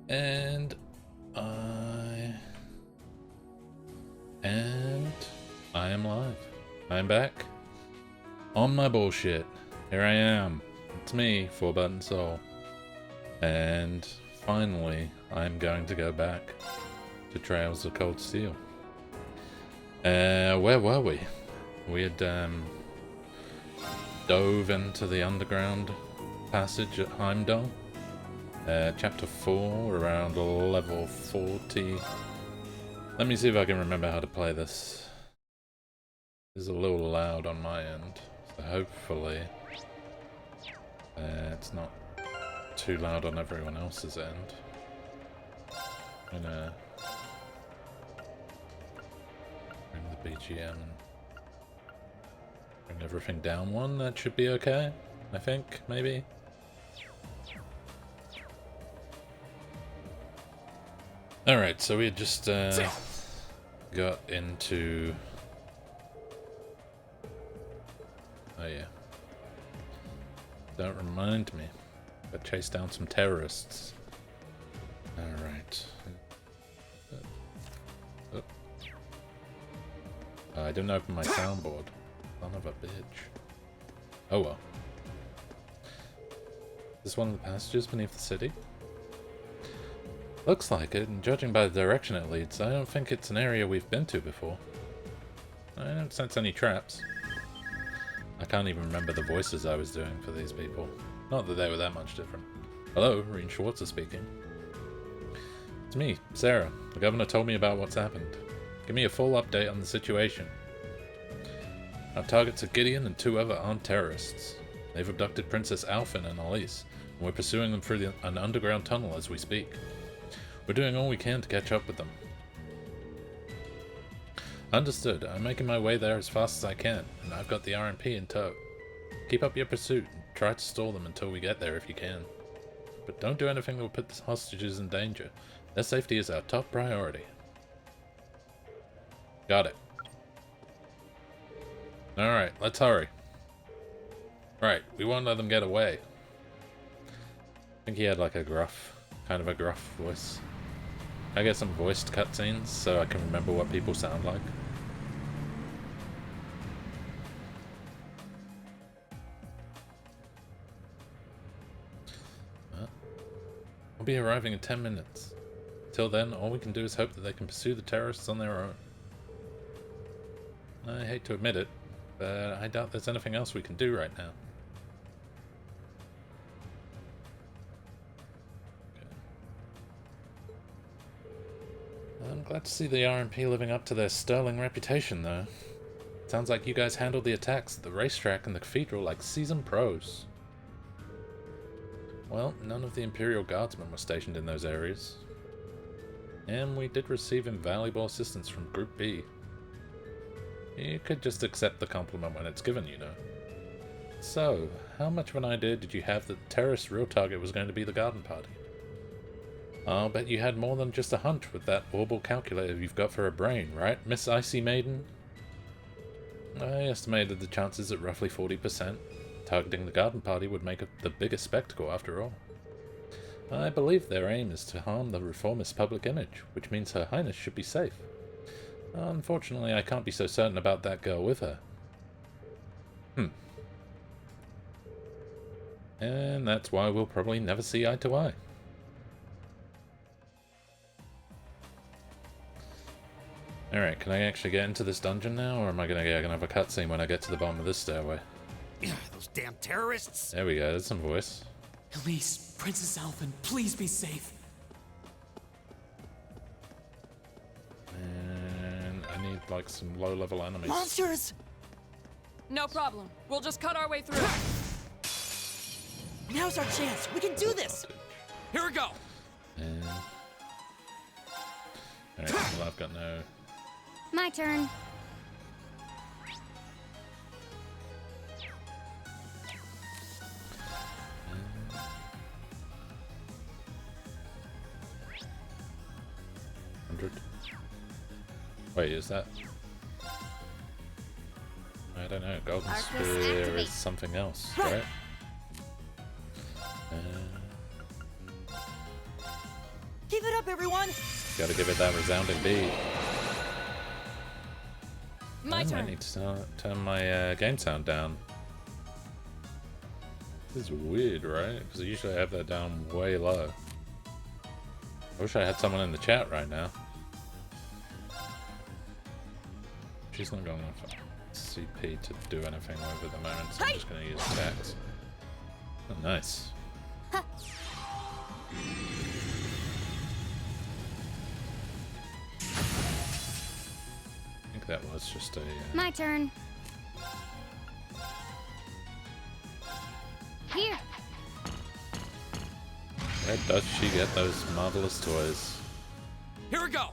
And I am live. I'm back on my bullshit. Here I am. It's me, 4-Button Soul. And finally, I'm going to go back to Trails of Cold Steel. Where were we? We had dove into the underground passage at Heimdall. Chapter 4, around level 40. Let me see if I can remember how to play this. This is a little loud on my end, so hopefully it's not too loud on everyone else's end. I'm gonna bring the BGM and bring everything down one. That should be okay, I think, maybe. Alright, so we had just got into... Oh yeah. Don't remind me. Got chased down some terrorists. Alright. I didn't open my soundboard. Son of a bitch. Oh well. Is this one of the passages beneath the city? Looks like it, and judging by the direction it leads, I don't think it's an area we've been to before. I don't sense any traps. I can't even remember the voices I was doing for these people. Not that they were that much different. Hello, Reen Schwartzer speaking. It's me, Sarah. The governor told me about what's happened. Give me a full update on the situation. Our targets are Gideon and 2 other armed terrorists. They've abducted Princess Alfin and Elise, and we're pursuing them through an underground tunnel as we speak. We're doing all we can to catch up with them. Understood. I'm making my way there as fast as I can, and I've got the RMP in tow. Keep up your pursuit, and try to stall them until we get there if you can. But don't do anything that will put the hostages in danger. Their safety is our top priority. Got it. Alright, let's hurry. Right, we won't let them get away. I think he had like a gruff, kind of a gruff voice. I get some voiced cutscenes so I can remember what people sound like. I'll be arriving in 10 minutes. Till then, all we can do is hope that they can pursue the terrorists on their own. I hate to admit it, but I doubt there's anything else we can do right now. I'm glad to see the RMP living up to their sterling reputation, though. Sounds like you guys handled the attacks at the racetrack and the cathedral like seasoned pros. Well, none of the Imperial Guardsmen were stationed in those areas. And we did receive invaluable assistance from Group B. You could just accept the compliment when it's given, you know. So, how much of an idea did you have that the terrorist's real target was going to be the garden party? I'll bet you had more than just a hunch with that orbal calculator you've got for a brain, right, Miss Icy Maiden? I estimated the chances at roughly 40%. Targeting the garden party would make the biggest spectacle, after all. I believe their aim is to harm the reformist public image, which means Her Highness should be safe. Unfortunately, I can't be so certain about that girl with her. And that's why we'll probably never see eye to eye. Alright, can I actually get into this dungeon now, or am I gonna have a cutscene when I get to the bottom of this stairway? Those damn terrorists! There we go, there's some voice. Elise, Princess Alfin, please be safe. And I need like some low-level enemies. Monsters! No problem. We'll just cut our way through. Now's our chance. We can do this. Here we go. And... Alright, well I've got no... My turn. Wait, is that... I don't know, Golden Arcus Spear activate. is something else, right? Keep it up, everyone! Gotta give it that resounding B. My I turn. need to turn my game sound down. This is weird, right? Because usually I have that down way low. I wish I had someone in the chat right now. She's not going off CP to do anything with at the moment, so I'm just going to use attacks. Oh, nice. Huh. I think that was just a... My turn. Here. Where does she get those marvelous toys? Here we go!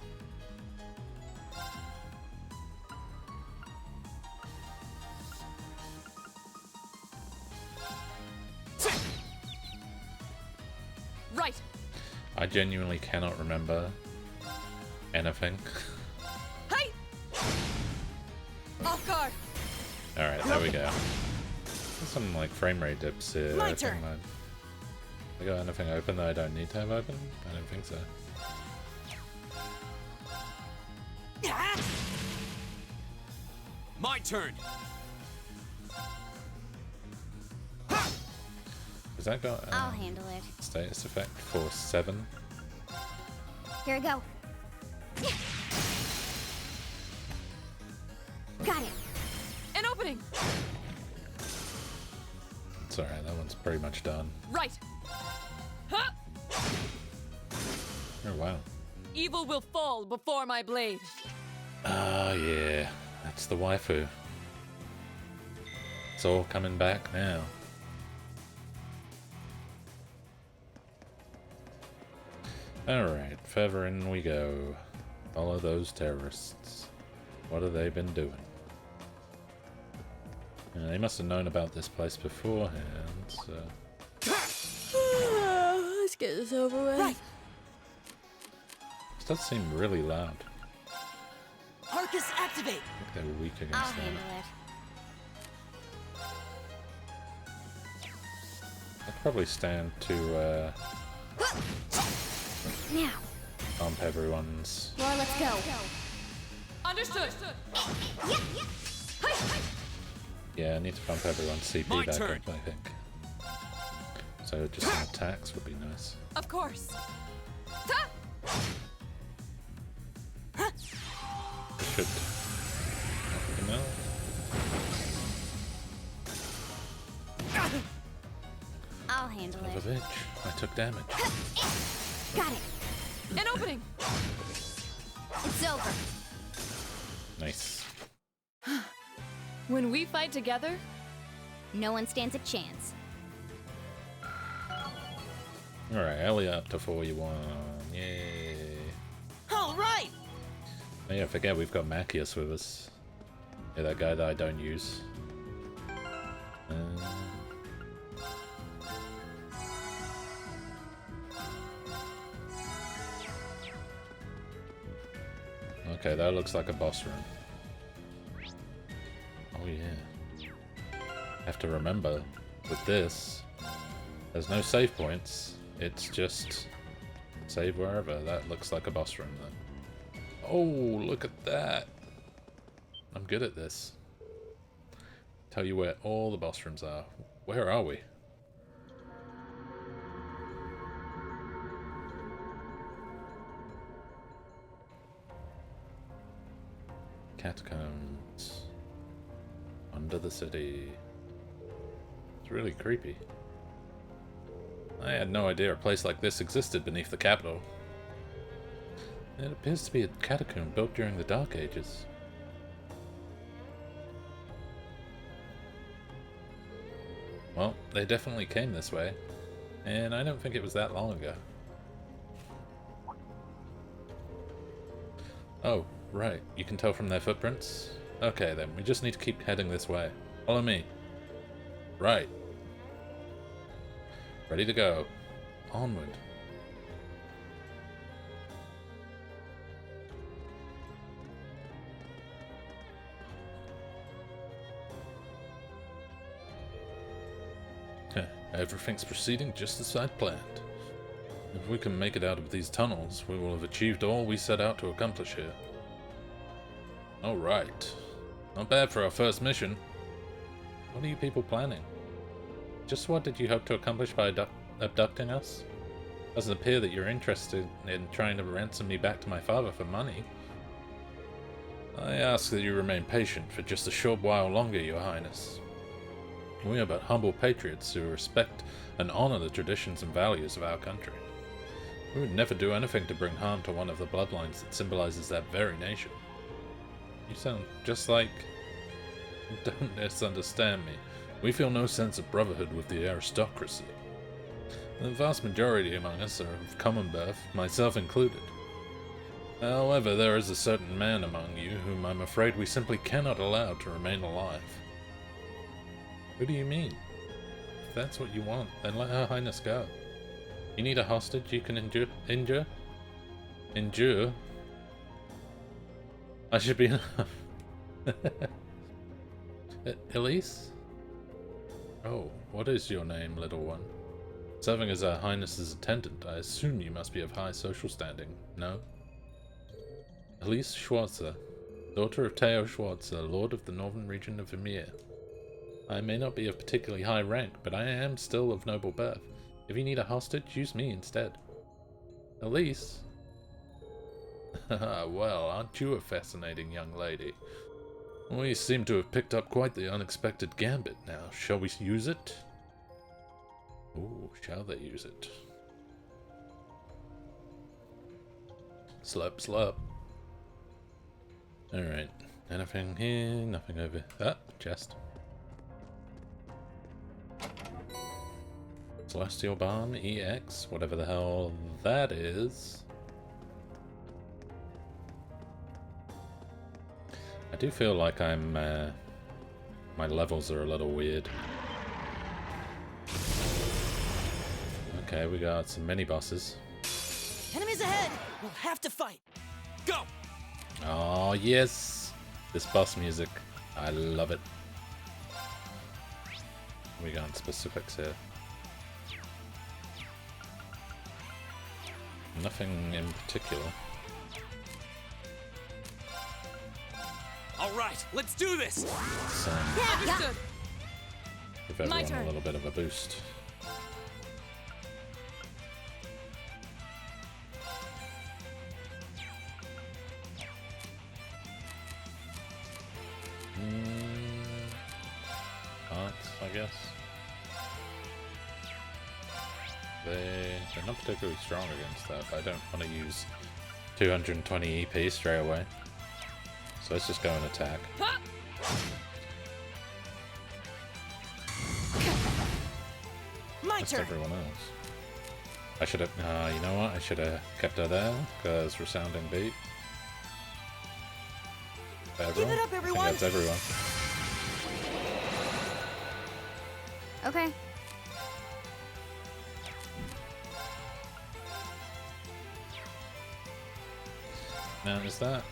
Right. I genuinely cannot remember anything. Hey! Off guard. Alright, there we go. There's some like frame rate dips here. My I think turn. I got anything open that I don't need to have open? I don't think so. My turn! Has that got I'll handle it. status effect for 7? Here we go. Got it. An opening. It's alright, that one's pretty much done. Right. Huh! Oh wow. Evil will fall before my blade. Oh yeah, that's the waifu. It's all coming back now. Alright, further in we go. Follow those terrorists. What have they been doing? They must have known about this place beforehand, so... Let's get this over with. Right. This does seem really loud. Arcus, activate! I think they're weak I'll against that. handle it. I'd probably stand to Now. bump everyone's... More, let's go. Understood. Yeah, I need to bump everyone's CP My back turn. up, I think. So just some attacks would be nice. Of course. Ta! It should knock them out. I'll handle Son of it. a bitch, I took damage. Got it. An opening. It's over. Nice. When we fight together, No one stands a chance. Alright, Ellie up to 41. Yay. Alright! Oh yeah, forget we've got Macius with us. Yeah, that guy that I don't use. Okay, that looks like a boss room. Oh yeah. Have to remember, with this, there's no save points. It's just save wherever. That looks like a boss room then. Oh, look at that. I'm good at this. Tell you where all the boss rooms are. Where are we? Catacombs. Under the city. It's really creepy. I had no idea a place like this existed beneath the capital. It appears to be a catacomb built during the Dark Ages. Well, they definitely came this way, and I don't think it was that long ago. Oh, right, you can tell from their footprints? Okay then, we just need to keep heading this way. Follow me. Right. Ready to go. Onward. Everything's proceeding just as I'd planned. If we can make it out of these tunnels, we will have achieved all we set out to accomplish here. Alright. Not bad for our first mission. What are you people planning? Just what did you hope to accomplish by abducting us? Doesn't appear that you're interested in trying to ransom me back to my father for money. I ask that you remain patient for just a short while longer, Your Highness. We are but humble patriots who respect and honor the traditions and values of our country. We would never do anything to bring harm to one of the bloodlines that symbolizes that very nation. You sound just like... Don't misunderstand me. We feel no sense of brotherhood with the aristocracy. The vast majority among us are of common birth, myself included. However, there is a certain man among you whom I'm afraid we simply cannot allow to remain alive. Who do you mean? If that's what you want, then let Her Highness go. You need a hostage you can endure? Endure? I should be enough. Elise? Oh, what is your name, little one? Serving as Her Highness's attendant, I assume you must be of high social standing, no? Elise Schwarzer, daughter of Teo Schwarzer, Lord of the Northern Region of Emir. I may not be of particularly high rank, but I am still of noble birth. If you need a hostage, use me instead. Elise? Well, aren't you a fascinating young lady? We seem to have picked up quite the unexpected gambit now. Shall we use it? Ooh, shall they use it? Slurp, slurp. Alright. Anything here? Nothing over. Ah, chest. Celestial Balm, EX, whatever the hell that is. I do feel like I'm, my levels are a little weird. Okay, we got some mini-bosses. Enemies ahead! We'll have to fight! Go! Oh, yes! This boss music. I love it. We got specifics here. Nothing in particular. Alright, let's do this! So, Understood. give everyone turn. a little bit of a boost. Arts, I guess. They're not particularly strong against that, but I don't want to use 220 EP straight away. So let's just go and attack. My Just turn! everyone else. I should have, you know what? I should have kept her there, because resounding beat. Everyone? Give it up, everyone! I think that's everyone. Okay. Now, is that...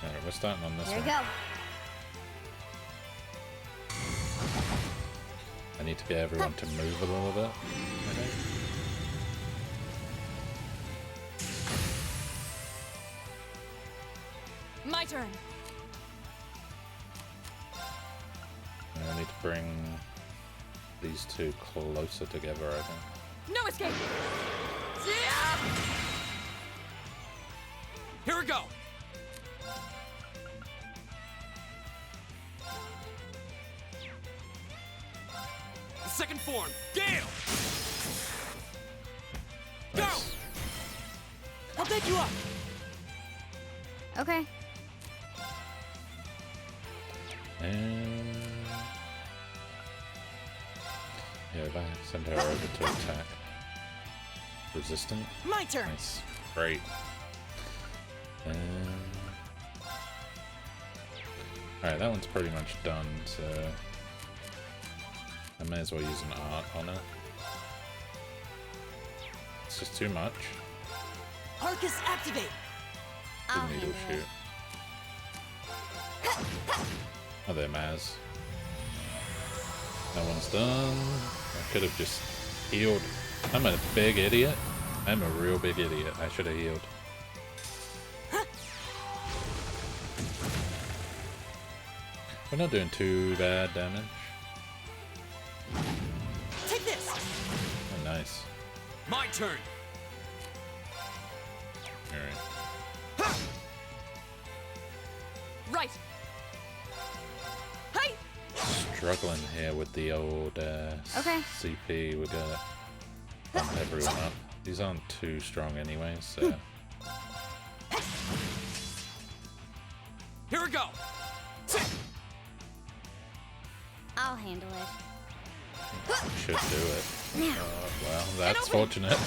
Alright, we're starting on this Here we one. go. I need to get everyone to move a little bit, I think. My turn. I need to bring these two closer together, I think. No escape. Here we go! The second form, Gale! Go! Nice. I'll pick you up! Okay. And... yeah, if I send her over to attack. Resistant. My turn! Nice. Great. And... alright, that one's pretty much done, so... I may as well use an art on her. It's just too much. Arcus activate! I'll Good needle handle shoot. Oh, there, Maz. That one's done. could have just healed. I'm a big idiot. I'm a real big idiot. I should have healed. We're not doing too bad damage. Take this. Oh, nice. My turn. Alright. Right. Hey. Struggling here with the old Okay. CP. We're gonna bump everyone up. These aren't too strong anyway, so. Here we go. I'll handle it. Should do it. Now. Well, that's fortunate.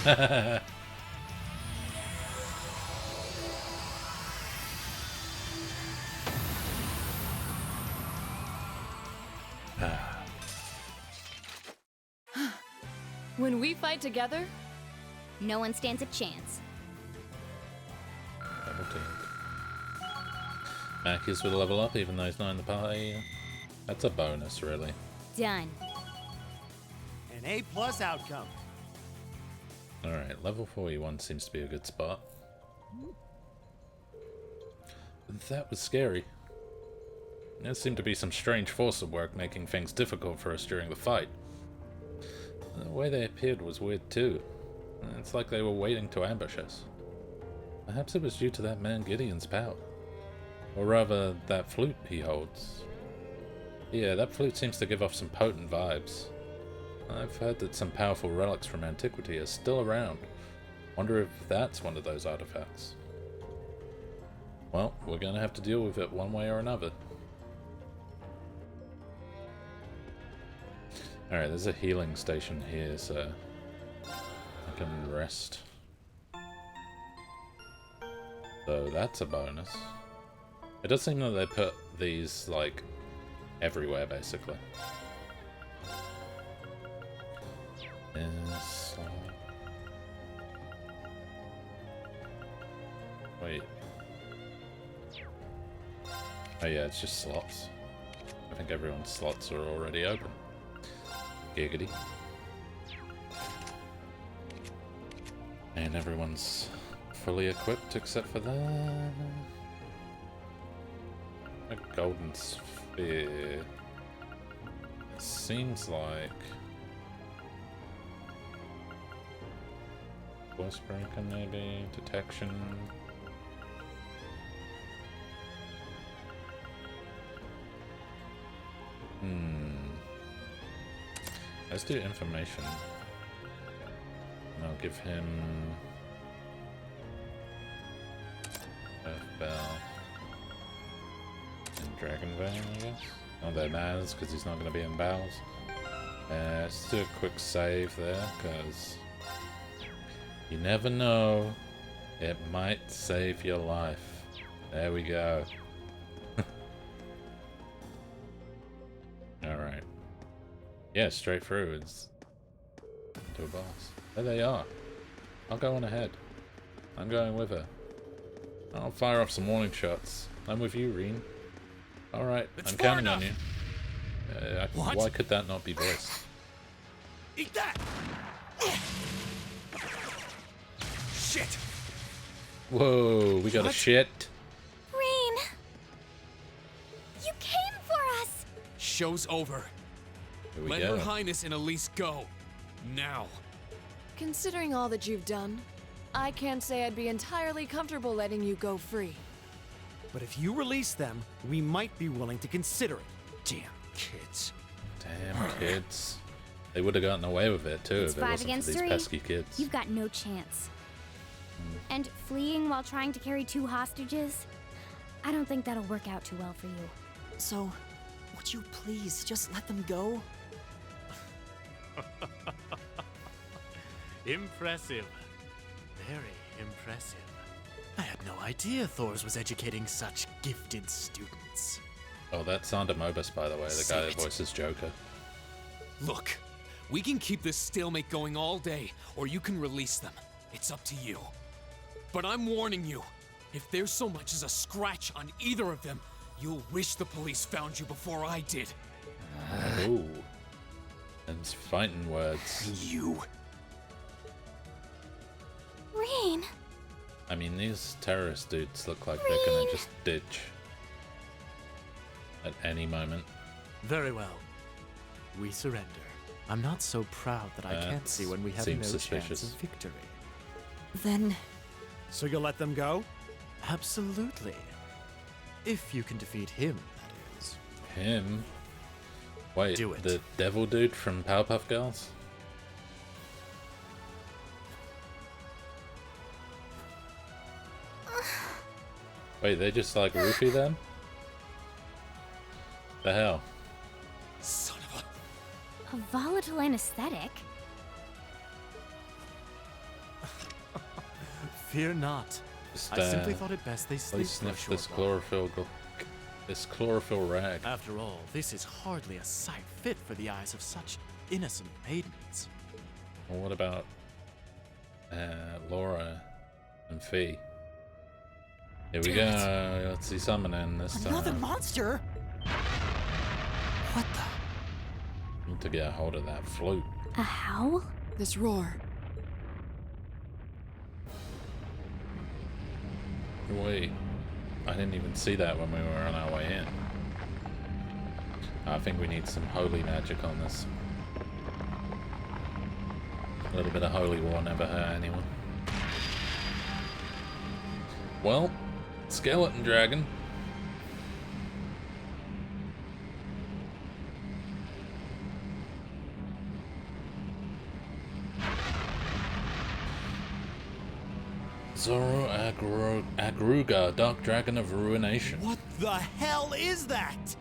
When we fight together, No one stands a chance. Double teamed. Marcus will level up even though he's not in the party. That's a bonus, really. Done. An A+ outcome. Alright, level 41 seems to be a good spot. That was scary. There seemed to be some strange force at work making things difficult for us during the fight. The way they appeared was weird too. It's like they were waiting to ambush us. Perhaps it was due to that man Gideon's power. Or rather, that flute he holds. Yeah, that flute seems to give off some potent vibes. I've heard that some powerful relics from antiquity are still around. Wonder if that's one of those artifacts. Well, we're gonna have to deal with it one way or another. Alright, there's a healing station here, so I can rest. So that's a bonus. It does seem that they put these, like, everywhere, basically. Wait. Oh yeah, it's just slots. I think everyone's slots are already open. Giggity. And everyone's fully equipped except for that. A golden sphere. It seems like voice breaker, maybe detection. Let's do information. And I'll give him Earth Bell and Dragon Vein, I guess. Not that matters because he's not going to be in battles. Let's do a quick save there because you never know. It might save your life. There we go. Alright. Yeah, straight through. It's to a boss. There they are. I'll go on ahead. I'm going with her. I'll fire off some warning shots. I'm with you, Reen. Alright, I'm counting on you. Why could that not be voiced? Eat that! Shit! Whoa, we got a shit. Reen! You came for us! Show's over. Here we Let go. Her Highness and Elise go. Now. considering all that you've done, I can't say I'd be entirely comfortable letting you go free. But if you release them, we might be willing to consider it. Damn kids. Damn kids. They would have gotten away with it too It's if it 5 wasn't against for these 3. pesky kids. You've got no chance. And fleeing while trying to carry 2 hostages? I don't think that'll work out too well for you. So, would you please just let them go? Impressive. Very impressive. I had no idea Thors was educating such gifted students. Oh, that's Sander Mobus, by the way, the guy that voices Joker. Look, we can keep this stalemate going all day, or you can release them. It's up to you. But I'm warning you, if there's so much as a scratch on either of them, you'll wish the police found you before I did. Ooh. And it's fighting words. You. Rain. I mean, these terrorist dudes look like they're gonna just ditch at any moment. Very well. We surrender. I'm not so proud that I can't see when we have no seems suspicious. chance of victory. Then So you'll let them go? Absolutely. If you can defeat him, that is. Him? Wait, Do it. the devil dude from Powerpuff Girls? Wait, they just like roofie them? The hell? Son of a... A volatile anesthetic? Fear not. Just, I simply thought it best they sleep please for a sniff short while. this chlorophyll rag. After all, this is hardly a sight fit for the eyes of such innocent maidens. Well, what about Laura and Fee? Here we go. Let's see summoning this time. another monster? What the? Need to get a hold of that flute. A howl? This roar. Wait, I didn't even see that when we were on our way in. I think we need some holy magic on this. A little bit of holy war never hurt anyone. Well, skeleton dragon. Zoro Agruga, Dark Dragon of Ruination. What the hell is that?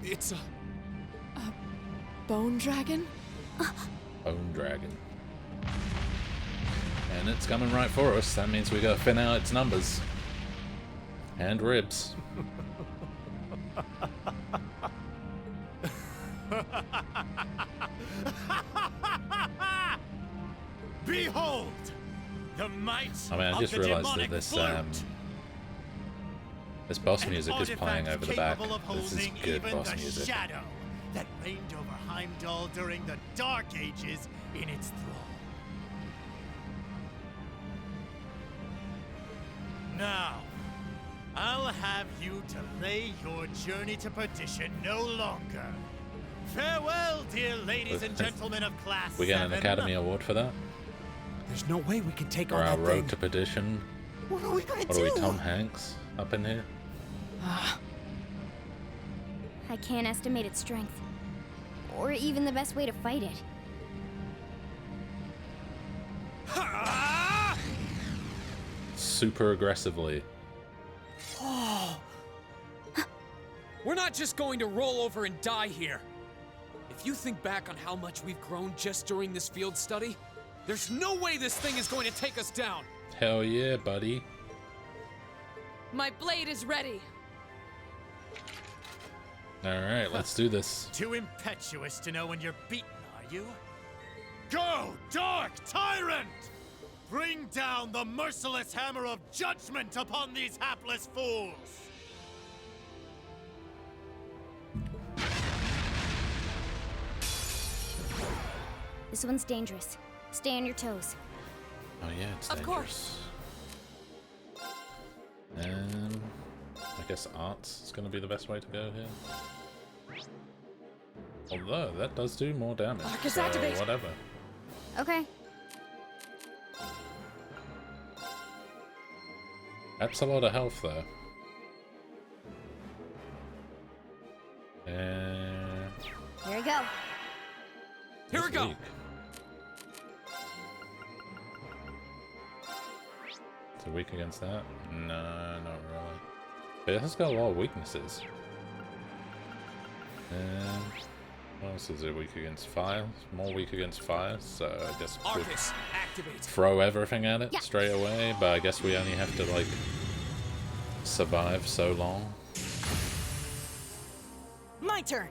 It's a... Bone dragon? Bone Dragon. And it's coming right for us. That means we gotta thin out its numbers. And ribs. Behold! The might I mean, I of just the realized that demonic this flute. this boss An music is playing artifact over the back. capable of This is holding good even boss the music. shadow that reigned over Heimdall during the Dark Ages in its thrall. Now, I'll have you delay your journey to perdition no longer. Farewell, dear ladies and gentlemen of Class We get an 7. Academy Award for that? There's no way we can take For on our that road thing. to perdition? What are we gonna What do? are we, Tom Hanks, up in here? I can't estimate its strength. Or even the best way to fight it. Super aggressively. We're not just going to roll over and die here. If you think back on how much we've grown just during this field study, there's no way this thing is going to take us down. Hell yeah, buddy. My blade is ready. Alright, let's do this. Too impetuous to know when you're beaten, are you? Go, Dark Tyrant! Bring down the merciless hammer of judgment upon these hapless fools! This one's dangerous. Stay on your toes. Oh yeah, it's Of dangerous. course. I guess arts is going to be the best way to go here. Although, that does do more damage, Arcus so activate. whatever. Okay. That's a lot of health, though. Here we go. Here we It's go. weak. Is it weak against that? No, not really. But it has got a lot of weaknesses. What else is it weak against? Fire? More weak against fire, so I guess we'll Arcus, activate. throw everything at it Yeah. straight away, but I guess we only have to, like, survive so long. My turn.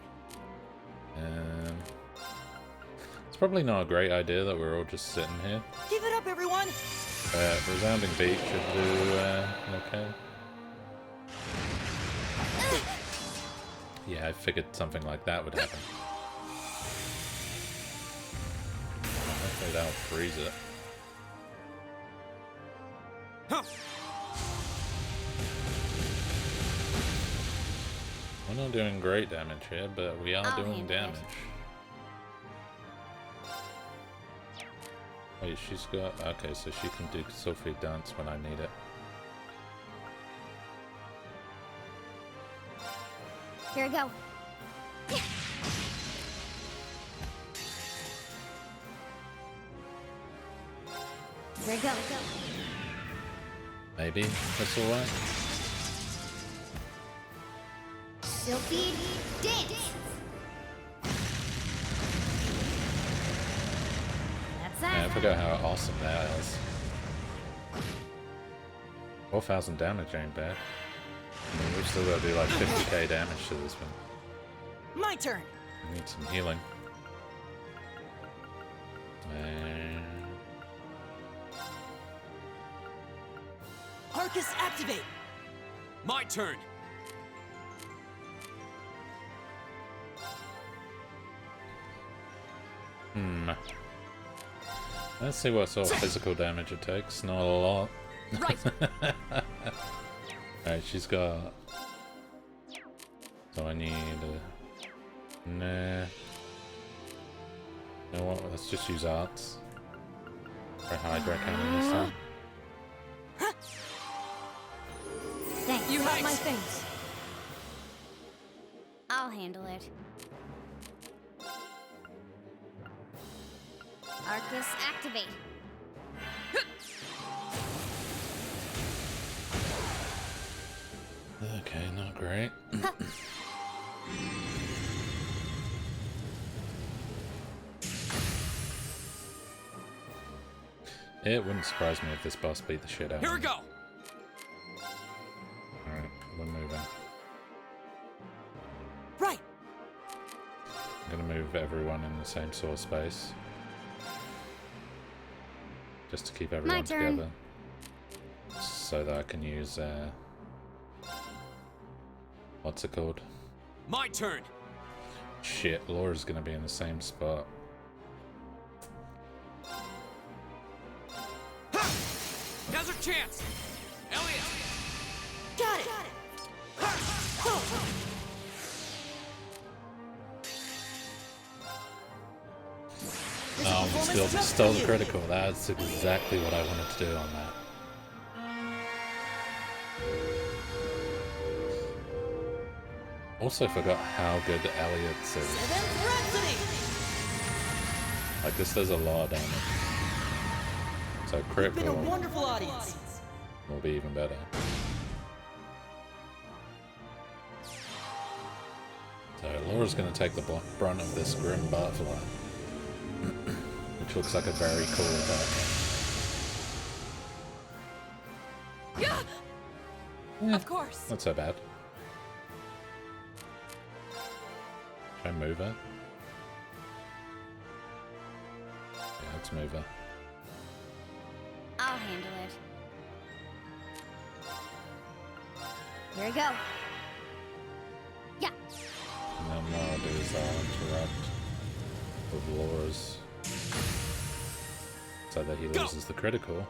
It's probably not a great idea that we're all just sitting here. Give it up, everyone. Resounding beat should do okay. Yeah, I figured something like that would happen. Hopefully that'll freeze it. We're not doing great damage here, but we are doing damage. Wait, she's got... Okay, so she can do Sophie dance when I need it. Here we go. Here we go. Maybe that's alright. Sophie, dance! That's that. Yeah, I forgot how awesome that is. 4,000 damage ain't bad. I mean, we've still got to do like 50k damage to this one. My turn. I need some healing. And... Arcus activate. My turn. Let's see what sort of physical damage it takes. Not a lot. Right. Alright, she's got... So I need a... Nah. You know what? Let's just use arts. For Hydra cannon this time. Thanks. You have my things. I'll handle it. Arcus activate. Okay, not great. It wouldn't surprise me if this boss beat the shit out of me. Here we go. Alright, we're moving. Right. I'm gonna move everyone in the same sort of space. Just to keep everyone together. So that I can use, what's it called? My turn. Shit, Laura's gonna be in the same spot. Now's our chance. Elliot. Got it. Oh, we stole the critical. That's exactly what I wanted to do on that. Also forgot how good Elliot's is. Like, this does a lot of damage. So crit Been a will wonderful audience. be even better. So Laura's going to take the brunt of this Grim Butterfly. Which looks like a very cool attack. Yeah. Of course. Not so bad. Should I move her? Yeah, let's move her. I'll handle it. Here we go. Yeah. And then what I'll do is I'll interrupt with Laura's so that he loses the critical.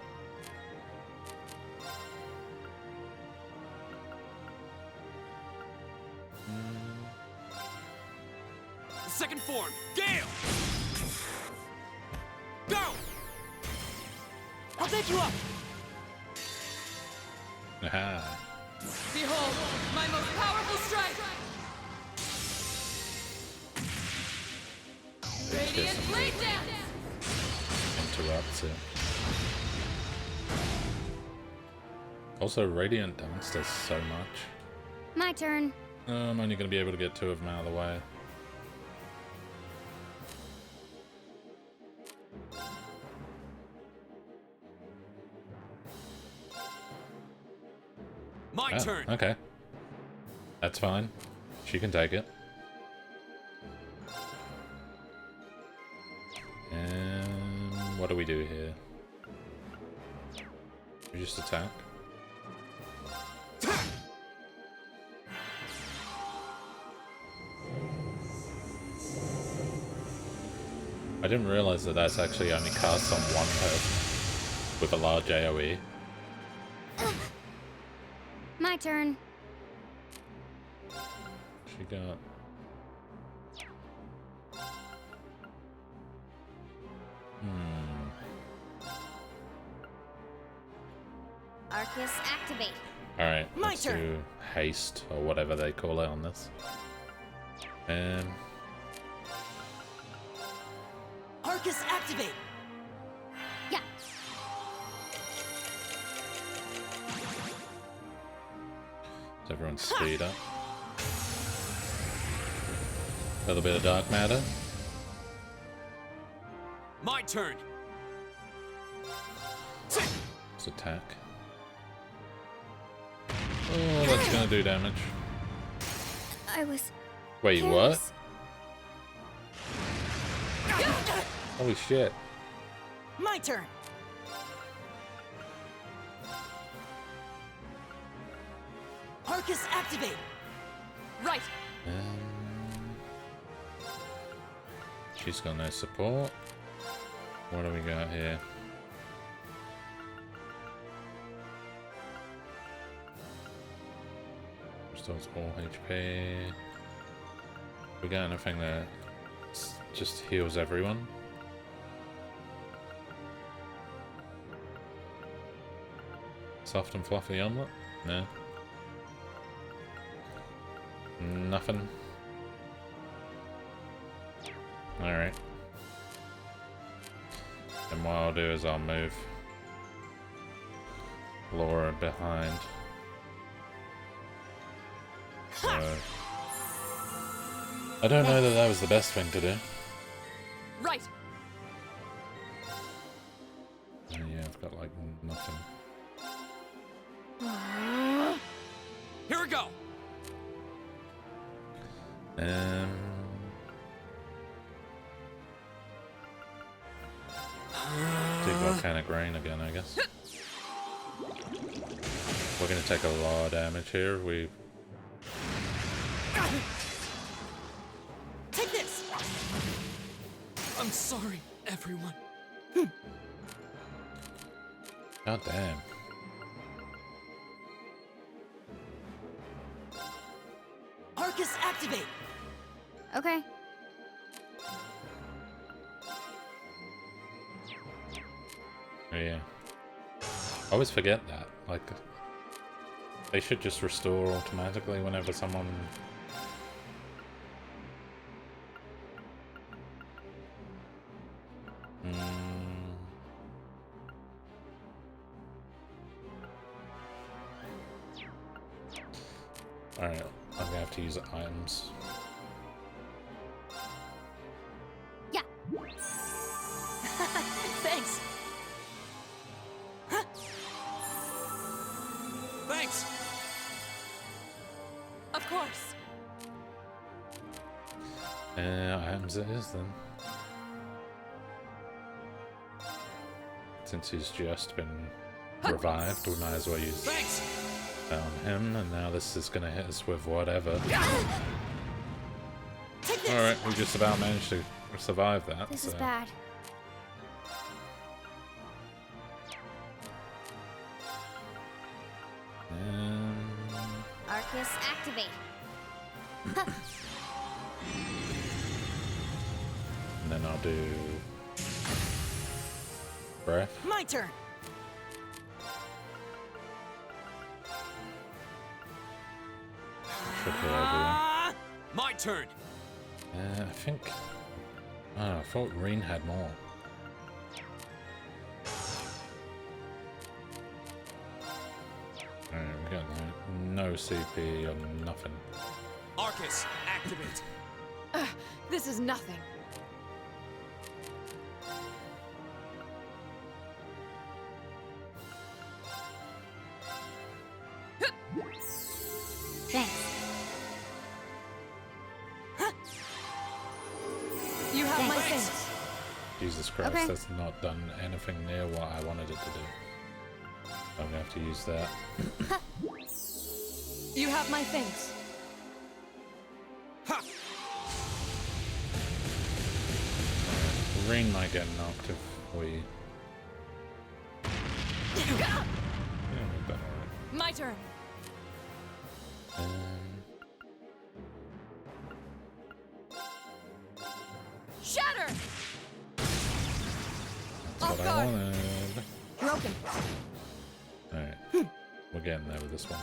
Second form. Gale. Go. I'll pick you up. Aha. Behold, my most powerful strike. Let's get Radiant some blade dance. interrupts it. Also, Radiant Dance does so much. My turn. I'm only going to be able to get 2 of them out of the way. My turn. Okay. That's fine. She can take it. And what do we do here? We just attack. I didn't realize that that's actually only cast on one person with a large AoE. My turn. She got... Arcus, activate. Alright, My let's turn. do haste, or whatever they call it on this. Arcus, activate. Yeah. So everyone speed up. A little bit of dark matter. My turn. Let's attack. Oh, that's gonna do damage. I was. Wait, careless. what? Holy shit. My turn. Arcus, activate. Right. She's got no support. What do we got here? Restores all HP. We got anything that just heals everyone? Soft and fluffy omelet? No. Nothing. Alright. And what I'll do is I'll move Laura behind. So I don't know that that was the best thing to do. Right. Yeah, I've got like nothing. Here we go. Do volcanic rain again, I guess. We're gonna take a lot of damage here. We Take this. I'm sorry, everyone. God damn. Arcus, activate. Okay. Oh, yeah. I always forget that. Like, they should just restore automatically whenever someone. Alright, I'm gonna have to use items. Yeah. Thanks. Thanks. Of course. Items it is then. Since he's just been revived, we might as well use Thanks. that on him, and now this is gonna hit us with whatever. Take this. Alright, we just about managed to survive that. This so. is bad. Arcus, activate. And then I'll do breath. My turn. Should hit everyone. My turn. I think. Oh, I thought Reen had more. Alright, we got no CP or nothing. Arcus, activate. This is nothing. Thanks. You have my Thanks. things. Jesus Christ, Okay. that's not done anything near what I wanted it to do. I'm gonna have to use that. You have my things. Ha! Ring might get knocked if we... Yeah, we've done alright. My turn. Shatter! That's what I wanted. Broken. Alright. We're getting there with this one.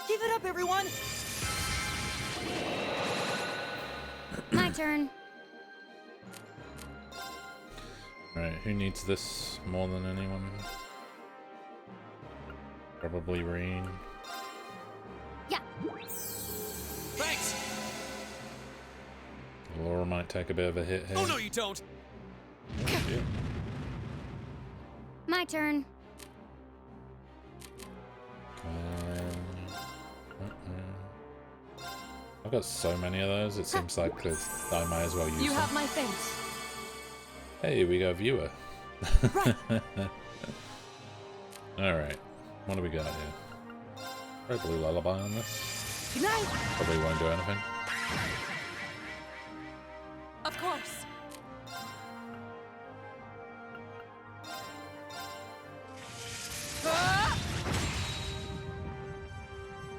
Give it up, everyone! My turn. Alright, who needs this more than anyone? Probably Reen. Yeah. Thanks! Laura might take a bit of a hit here. Oh, no, you don't! Oh, shit. My turn. I've got so many of those, it seems like I might as well use You them. have my thanks. Hey, we got a viewer. Right. Alright, what do we got here? Probably lullaby on this. Good night! Probably won't do anything. Of course.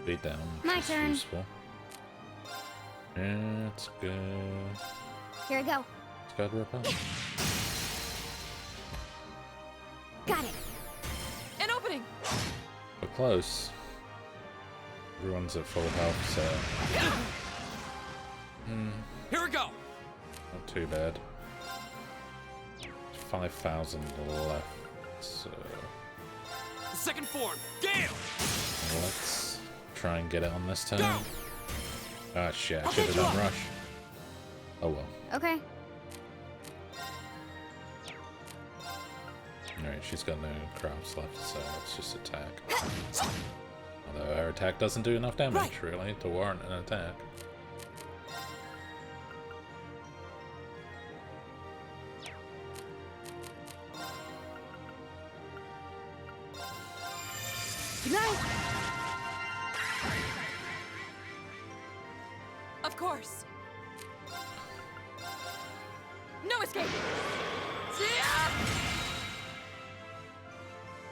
Beat down. My which is turn. Useful. Let's go. Here I go. Let's go to repel. Got it. An opening. We're close. Everyone's at full health, so Here we go! not too bad. 5,000 left, so Second form, Gale! let's try and get it on this turn. Go! Ah shit, I I'll should have get you done up. rush. Oh well. Okay. Alright, she's got no crafts left, so let's just attack. Although her attack doesn't do enough damage, Right. really, to warrant an attack. Good night! Of course. No escape. Yeah!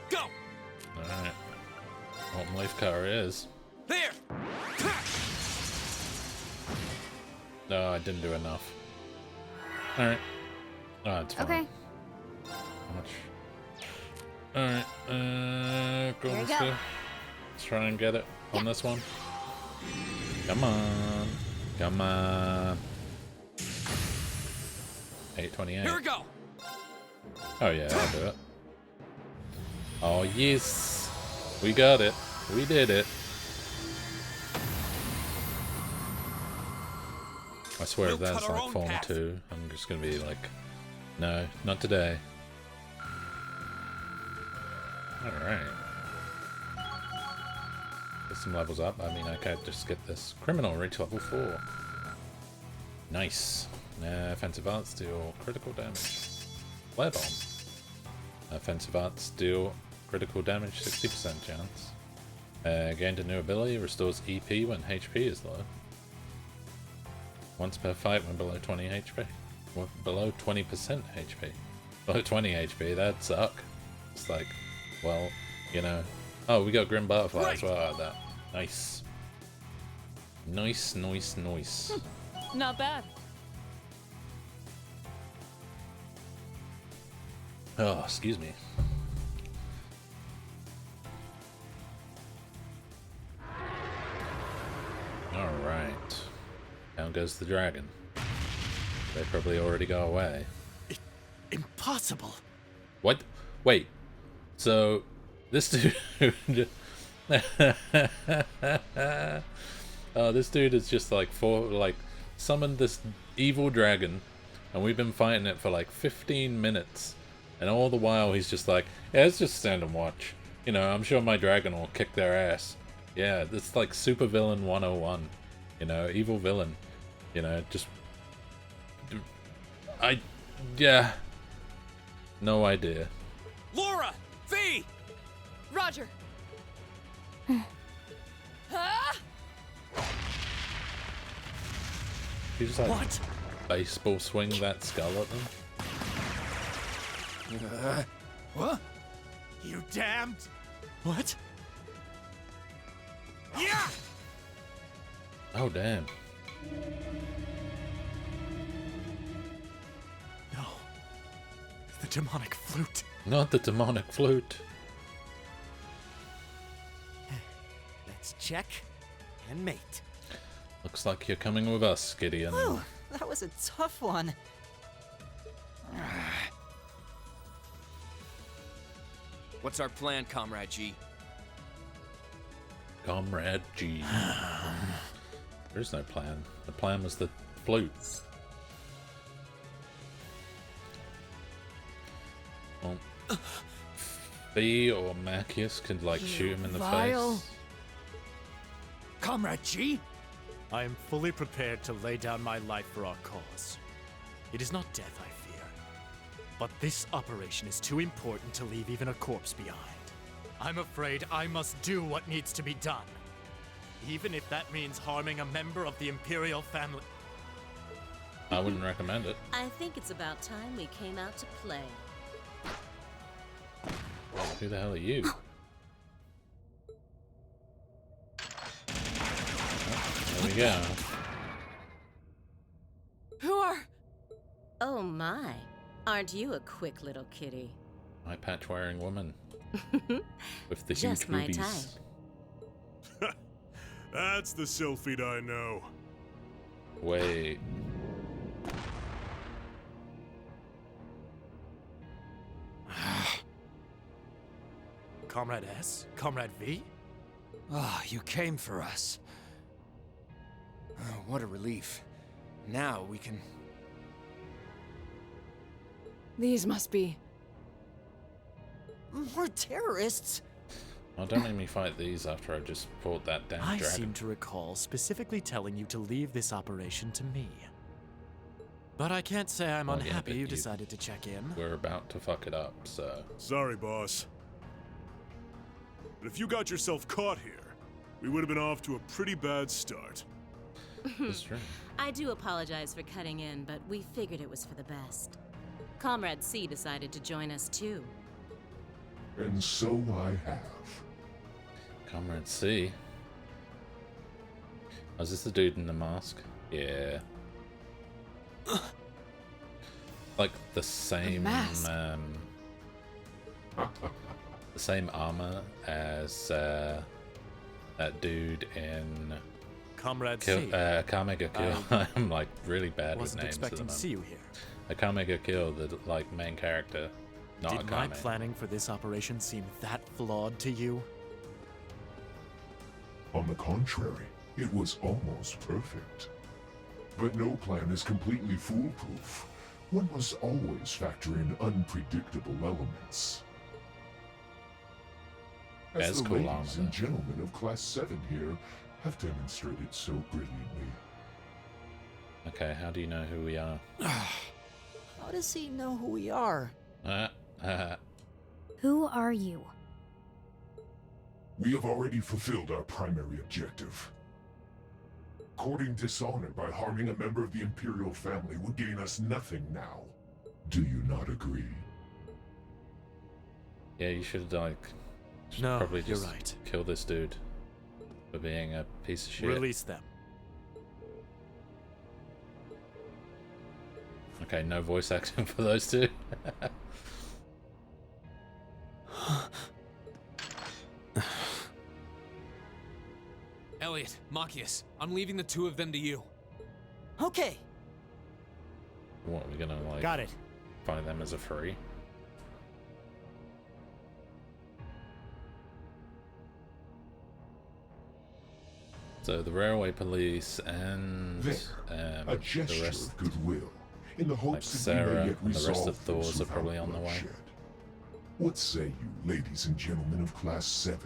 Go! Alright. Molten Leaf Car is. There! No, I didn't do enough. Alright. Oh, it's fine. Okay. How much? Alright, go Here we let's go. go. Let's try and get it on this one. Come on. Come on. 828. Here we go! Oh yeah, I'll do it. Oh yes! We got it. We did it. I swear if We'll that's cut our like own Form path. 2, I'm just gonna be like, no, not today. Alright. Get some levels up. I mean, I can't just skip this. Criminal, reach level 4. Nice. Offensive arts deal critical damage. Flare bomb. Offensive arts deal critical damage, 60% chance. Gained a new ability, restores EP when HP is low. Once per fight when below 20 HP. Well, below 20% HP. Below 20 HP, that'd suck. It's like, well, you know. Oh, we got Grim Butterfly as well out of that. Nice. Nice, nice, nice. Not bad. Oh, excuse me. Alright. Down goes the dragon. They probably already got away. Impossible. What? Wait. So, this dude... this dude is just like, summoned this evil dragon, and we've been fighting it for like 15 minutes. And all the while he's just like, yeah, let's just stand and watch. You know, I'm sure my dragon will kick their ass. Yeah, it's like super villain 101. You know, evil villain. You know, just... Yeah. No idea. Laura! V! Roger. Ah! You just like What? baseball swing that skull at them. What? You damned! What? Yeah! Oh damn! No. The demonic flute. Not the demonic flute. Let's check and mate. Looks like you're coming with us, Gideon. Whew, that was a tough one. What's our plan, Comrade G? Comrade G. There's no plan. The plan was the flute. Well, Fee or Macius could like shoot him in the face. Comrade G? I am fully prepared to lay down my life for our cause. It is not death I fear, but this operation is too important to leave even a corpse behind. I'm afraid I must do what needs to be done, even if that means harming a member of the Imperial family. I wouldn't recommend it. I think it's about time we came out to play. Who the hell are you? There we go. Who are? Oh my, aren't you a quick little kitty? Eye patch wearing woman. With the huge Just my boobies. type. That's the Sylphid I know. Wait. Comrade S? Comrade V? Ah, you came for us. Oh, what a relief. Now we can... These must be. More terrorists? Oh, don't make me fight these after I just fought that damn I dragon. seem to recall specifically telling you to leave this operation to me. But I can't say I'm Well, yeah, unhappy but you you- decided to check in. We're about to fuck it up, so... Sorry, boss. But if you got yourself caught here, we would have been off to a pretty bad start. That's true. I do apologize for cutting in, but we figured it was for the best. Comrade C decided to join us too. And so I have. Comrade C. Oh, is this the dude in the mask? Yeah. Like the same mask. the same armor as that dude in Comrade Kill, C. Kamega Kill. I'm like really bad with Wasn't names at the expecting to moment. see you here. A Kamega Kill, the like main character, not Did a my Kame. planning for this operation seem that flawed to you? On the contrary, it was almost perfect. But no plan is completely foolproof. One must always factor in unpredictable elements. As That's the cool, ladies Armada. and gentlemen of Class 7 here have demonstrated so brilliantly. Okay, how do you know who we are? How does he know who we are? Who are you? We have already fulfilled our primary objective. Courting dishonor by harming a member of the Imperial family will gain us nothing now. Do you not agree? Yeah, you should like No, probably you're just right. kill this dude for being a piece of shit. Release them. Okay, no voice acting for those two. Elliot, Macius, I'm leaving the two of them to you. Okay. What, we're gonna like Got it. find them as a free? So the railway police and There, a the gesture rest, of goodwill, in the like hopes that Sarah we may and yet the rest resolve of Thor's this are without probably on the way. bloodshed. What say you, ladies and gentlemen of Class 7?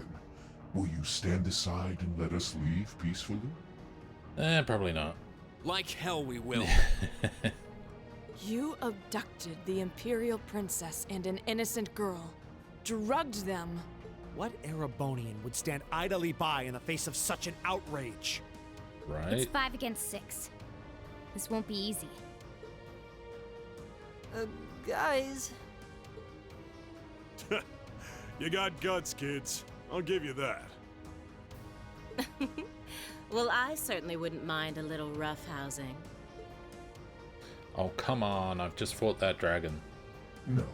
Will you stand aside and let us leave peacefully? Probably not. Like hell we will. You abducted the Imperial Princess and an innocent girl. Drugged them. What Erebonian would stand idly by in the face of such an outrage? Right? It's 5 against 6. This won't be easy. Guys. You got guts, kids. I'll give you that. Well, I certainly wouldn't mind a little roughhousing. Oh, come on, I've just fought that dragon. No,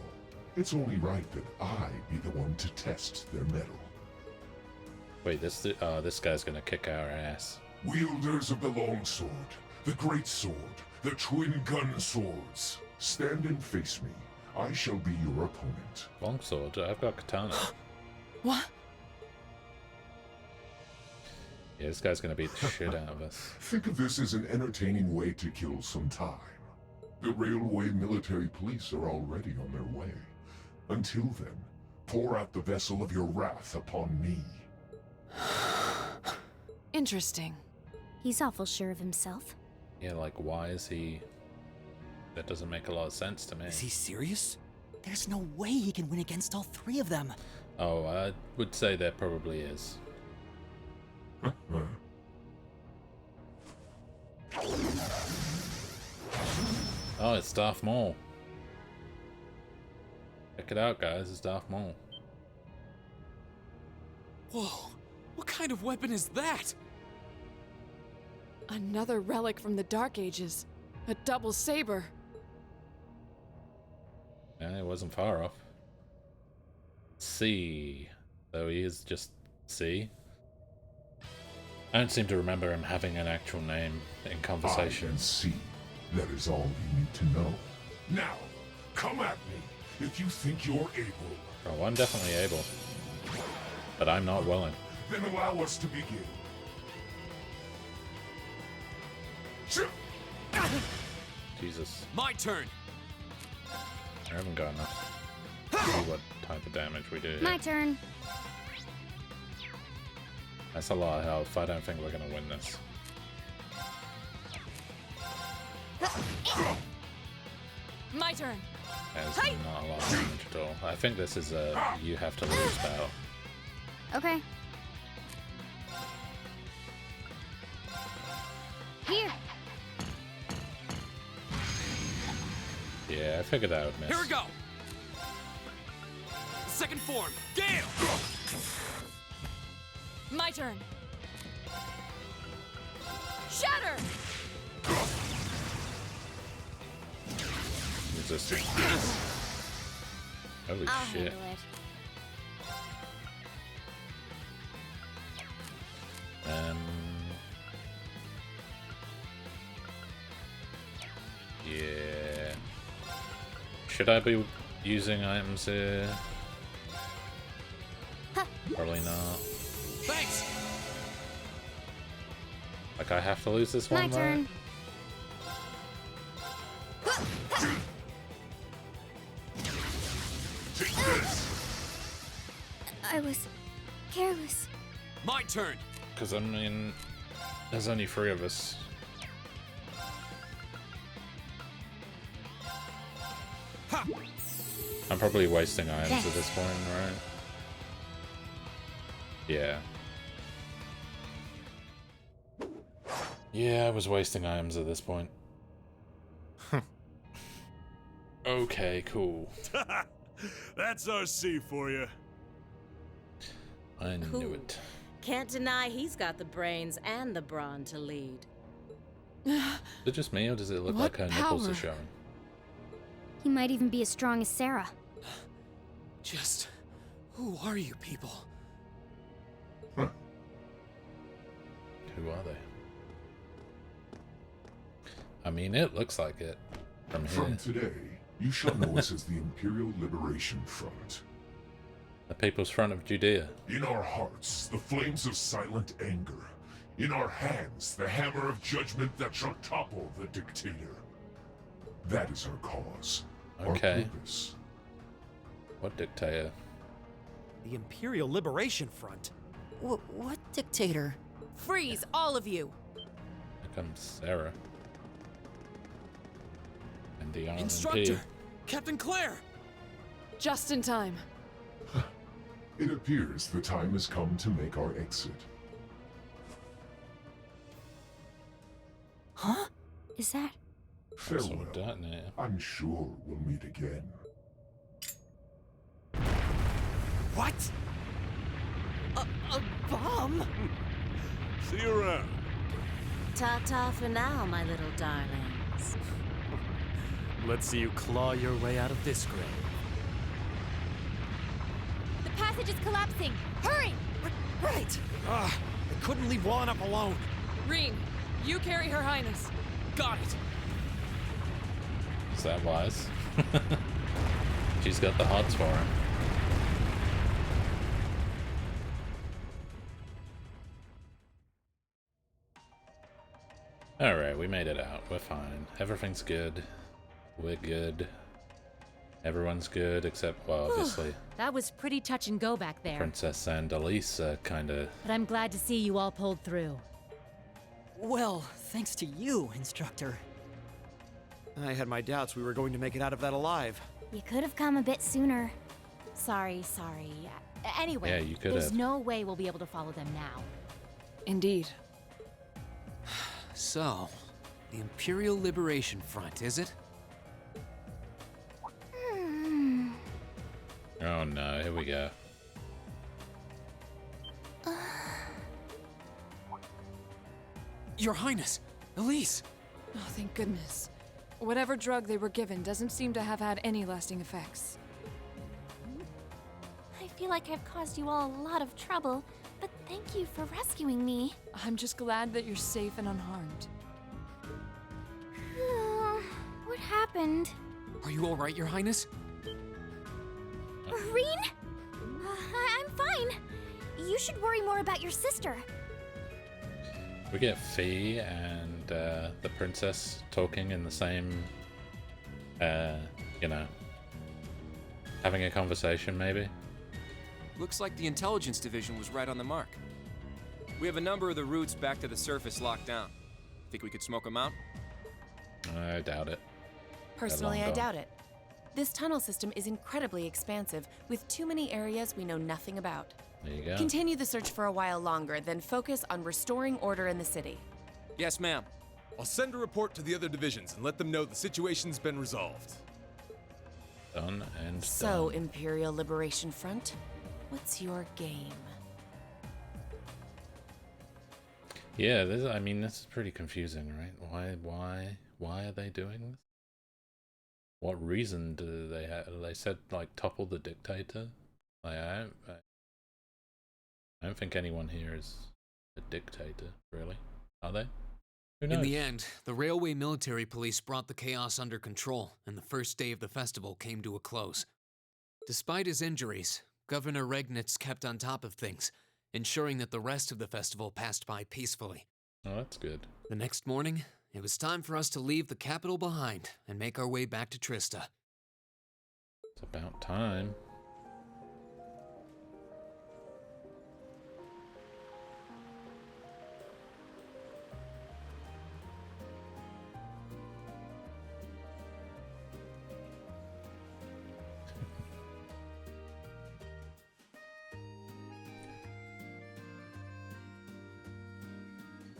it's only right that I be the one to test their mettle. Wait, this guy's gonna kick our ass. Wielders of the longsword, the great sword, the twin gun swords, stand and face me. I shall be your opponent. Longsword? I've got katana. What? Yeah, this guy's gonna beat the shit out of us. Think of this as an entertaining way to kill some time. The railway military police are already on their way. Until then, pour out the vessel of your wrath upon me. Interesting. He's awful sure of himself. Yeah, like, why is he... That doesn't make a lot of sense to me. Is he serious? There's no way he can win against all three of them. Oh, I would say there probably is. Oh, it's Darth Maul. Check it out, guys. It's Darth Maul. Whoa, what kind of weapon is that? Another relic from the Dark Ages. A double saber. Yeah, it wasn't far off. C. Though he is just C. I don't seem to remember him having an actual name in conversation. I can see. That is all you need to know. Now, come at me if you think you're able. Oh, I'm definitely able. But I'm not willing. Then allow us to begin. Jesus. My turn. I haven't got enough. Let's see what type of damage we do here. My turn. That's a lot of health. I don't think we're gonna win this. My turn. There's not a lot of damage at all. I think this is a you have to lose battle. Okay. Here. Yeah, I figured I would miss. Here we go. Second form, Gale. My turn. Shatter! Resistance. Holy I'll shit. handle it. Yeah. Should I be using items here? Probably not. Thanks. Like, I have to lose this My one, turn. Take this. I was careless. My turn. Because, I mean, there's only 3 of us. Ha! I'm probably wasting items at this point, right? Yeah. Yeah, I was wasting items at this point. Okay, cool. That's our C for you. I knew Ooh. it. Can't deny he's got the brains and the brawn to lead. Is it just me, or does it look What like her nipples power? are showing? He might even be as strong as Sarah. Just, who are you people? Who are they? I mean, it looks like it from here. From today, you shall know us as the Imperial Liberation Front. The People's Front of Judea. In our hearts, the flames of silent anger. In our hands, the hammer of judgment that shall topple the dictator. That is our cause. Okay. Our purpose. What dictator? The Imperial Liberation Front. What dictator? Freeze, all of you! Here comes Sarah. And the RMP. Instructor, Captain Claire. Just in time. It appears the time has come to make our exit. Huh? Is that... Farewell. Detonator. I'm sure we'll meet again. What? A bomb? See you around. Ta-ta for now, my little darlings. Let's see you claw your way out of this grave. The passage is collapsing! Hurry! Right! I couldn't leave well enough alone. Reen, you carry Her Highness. Got it. Is that wise? She's got the hots for him. Alright, we made it out. We're fine. Everything's good. We're good. Everyone's good, except, well, obviously, That was pretty touch and go back there. Princess and Elise are kinda... But I'm glad to see you all pulled through. Well, thanks to you, Instructor. I had my doubts we were going to make it out of that alive. You could have come a bit sooner. Sorry. Anyway, Yeah, you could there's have. no way we'll be able to follow them now. Indeed. So, the Imperial Liberation Front, is it? Oh no, here we go. Your Highness, Elise! Oh, thank goodness. Whatever drug they were given doesn't seem to have had any lasting effects. I feel like I've caused you all a lot of trouble, but thank you for rescuing me. I'm just glad that you're safe and unharmed. What happened? Are you alright, Your Highness? Reen? I'm fine. You should worry more about your sister. We get Fee and the princess talking in the same, you know, having a conversation maybe. Looks like the intelligence division was right on the mark. We have a number of the routes back to the surface locked down. Think we could smoke them out? I doubt it. Personally, I long doubt it. This tunnel system is incredibly expansive, with too many areas we know nothing about. There you go. Continue the search for a while longer, then focus on restoring order in the city. Yes, ma'am. I'll send a report to the other divisions and let them know the situation's been resolved. Done and So, done. Imperial Liberation Front, what's your game? Yeah, this, I mean, this is pretty confusing, right? Why are they doing this? What reason do they have? They said, like, topple the dictator? Like, I don't think anyone here is a dictator, really. Are they? Who knows? In the end, the railway military police brought the chaos under control, and the first day of the festival came to a close. Despite his injuries, Governor Regnitz kept on top of things, ensuring that the rest of the festival passed by peacefully. Oh, that's good. The next morning, it was time for us to leave the capital behind and make our way back to Trista. It's about time.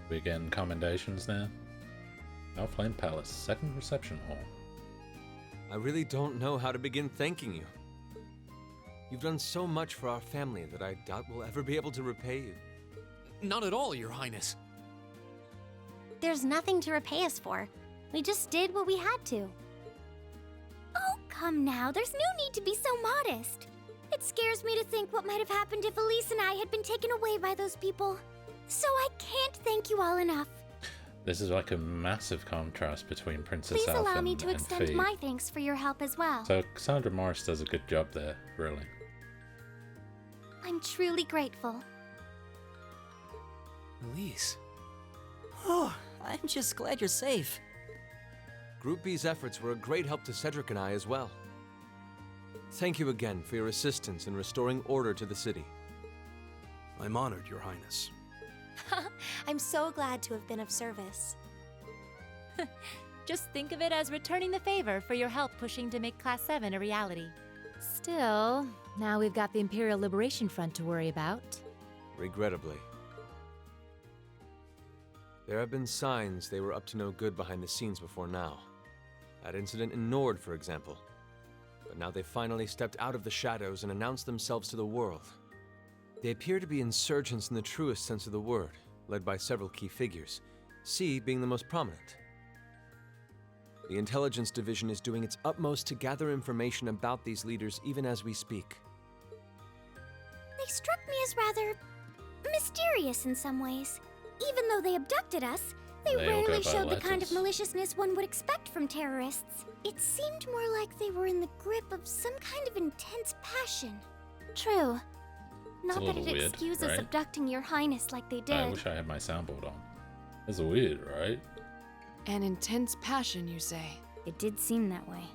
We getting commendations now? Outflame Palace, second reception hall. I really don't know how to begin thanking you. You've done so much for our family that I doubt we'll ever be able to repay you. Not at all, Your Highness. There's nothing to repay us for. We just did what we had to. Oh, come now. There's no need to be so modest. It scares me to think what might have happened if Elise and I had been taken away by those people. So I can't thank you all enough. This is like a massive contrast between Princess Please Alfin allow me to and extend Fee. my thanks for your help as well. So Cassandra Morris does a good job there, really. I'm truly grateful. Elise. Oh, I'm just glad you're safe. Group B's efforts were a great help to Cedric and I as well. Thank you again for your assistance in restoring order to the city. I'm honored, Your Highness. I'm so glad to have been of service. Just think of it as returning the favor for your help pushing to make Class 7 a reality. Still, now we've got the Imperial Liberation Front to worry about. Regrettably. There have been signs they were up to no good behind the scenes before now. That incident in Nord, for example. But now they've finally stepped out of the shadows and announced themselves to the world. They appear to be insurgents in the truest sense of the word, led by several key figures, C being the most prominent. The Intelligence Division is doing its utmost to gather information about these leaders even as we speak. They struck me as rather mysterious in some ways. Even though they abducted us, they rarely showed the kind of maliciousness one would expect from terrorists. It seemed more like they were in the grip of some kind of intense passion. True. Not that it excuses abducting your highness like they did. I wish I had my soundboard on. It's weird, right? An intense passion, you say? It did seem that way.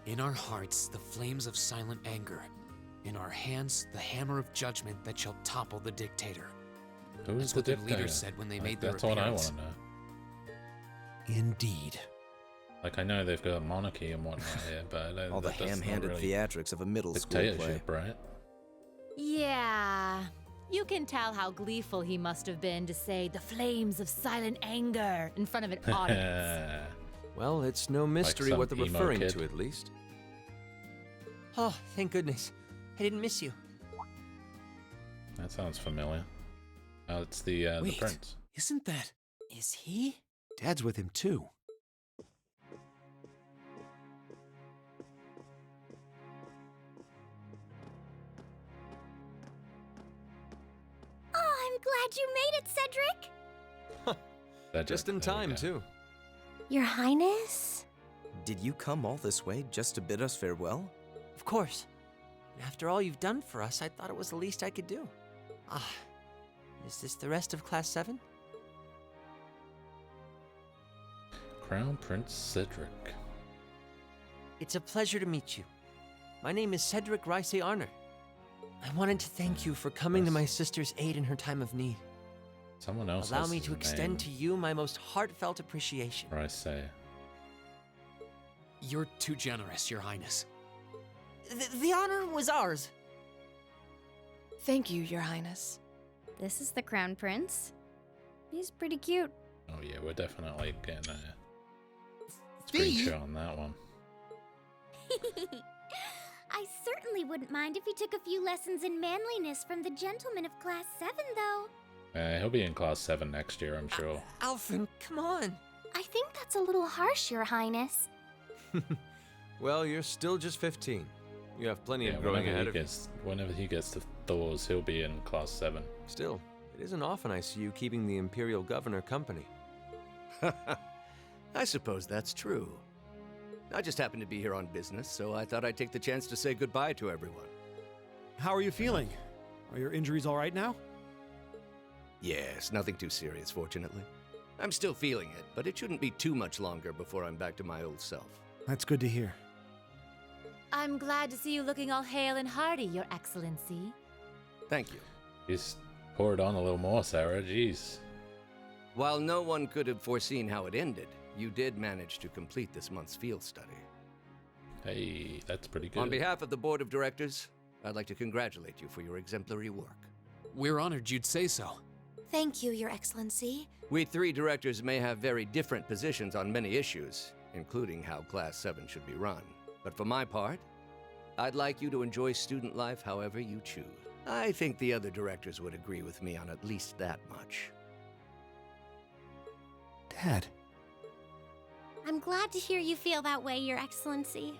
In our hearts, the flames of silent anger. In our hands, the hammer of judgment that shall topple the dictator. Who is That's what their leaders said when they made their appearance. That's what I want to know. Indeed. Like, I know they've got a monarchy and whatnot here, but all the ham-handed theatrics of a middle school play. Right? Yeah. You can tell how gleeful he must have been to say the flames of silent anger in front of an audience. Well, it's no mystery like what they're referring to, at least. Oh, thank goodness. I didn't miss you. That sounds familiar. Oh, it's the prince. Isn't that... Is he? Dad's with him, too. Oh, I'm glad you made it, Cedric! Just in time, too. Your Highness? Did you come all this way just to bid us farewell? Of course. After all you've done for us, I thought it was the least I could do. Ah, is this the rest of Class 7? Crown Prince Cedric. It's a pleasure to meet you. My name is Cedric Rice Arner. I wanted to thank you for coming to my sister's aid in her time of need. Someone else Allow me to extend to you my most heartfelt appreciation. Rice. You're too generous, Your Highness. The honor was ours. Thank you, Your Highness. This is the Crown Prince. He's pretty cute. Oh yeah, we're definitely getting a screenshot on that one. I certainly wouldn't mind if he took a few lessons in manliness from the gentleman of Class 7, though. He'll be in Class 7 next year, I'm sure. Alfin, come on. I think that's a little harsh, Your Highness. Well, you're still just 15. You have plenty of growing ahead of you. Whenever he gets to Thor's, he'll be in Class 7. Still, it isn't often I see you keeping the Imperial Governor company. I suppose that's true. I just happened to be here on business, so I thought I'd take the chance to say goodbye to everyone. How are you feeling? Are your injuries all right now? Yes, nothing too serious, fortunately. I'm still feeling it, but it shouldn't be too much longer before I'm back to my old self. That's good to hear. I'm glad to see you looking all hale and hearty, Your Excellency. Thank you. Just pour it on a little more, Sarah. Jeez. While no one could have foreseen how it ended, you did manage to complete this month's field study. Hey, that's pretty good. On behalf of the Board of Directors, I'd like to congratulate you for your exemplary work. We're honored you'd say so. Thank you, Your Excellency. We three directors may have very different positions on many issues, including how Class 7 should be run. But for my part, I'd like you to enjoy student life however you choose. I think the other directors would agree with me on at least that much. Dad. I'm glad to hear you feel that way, Your Excellency.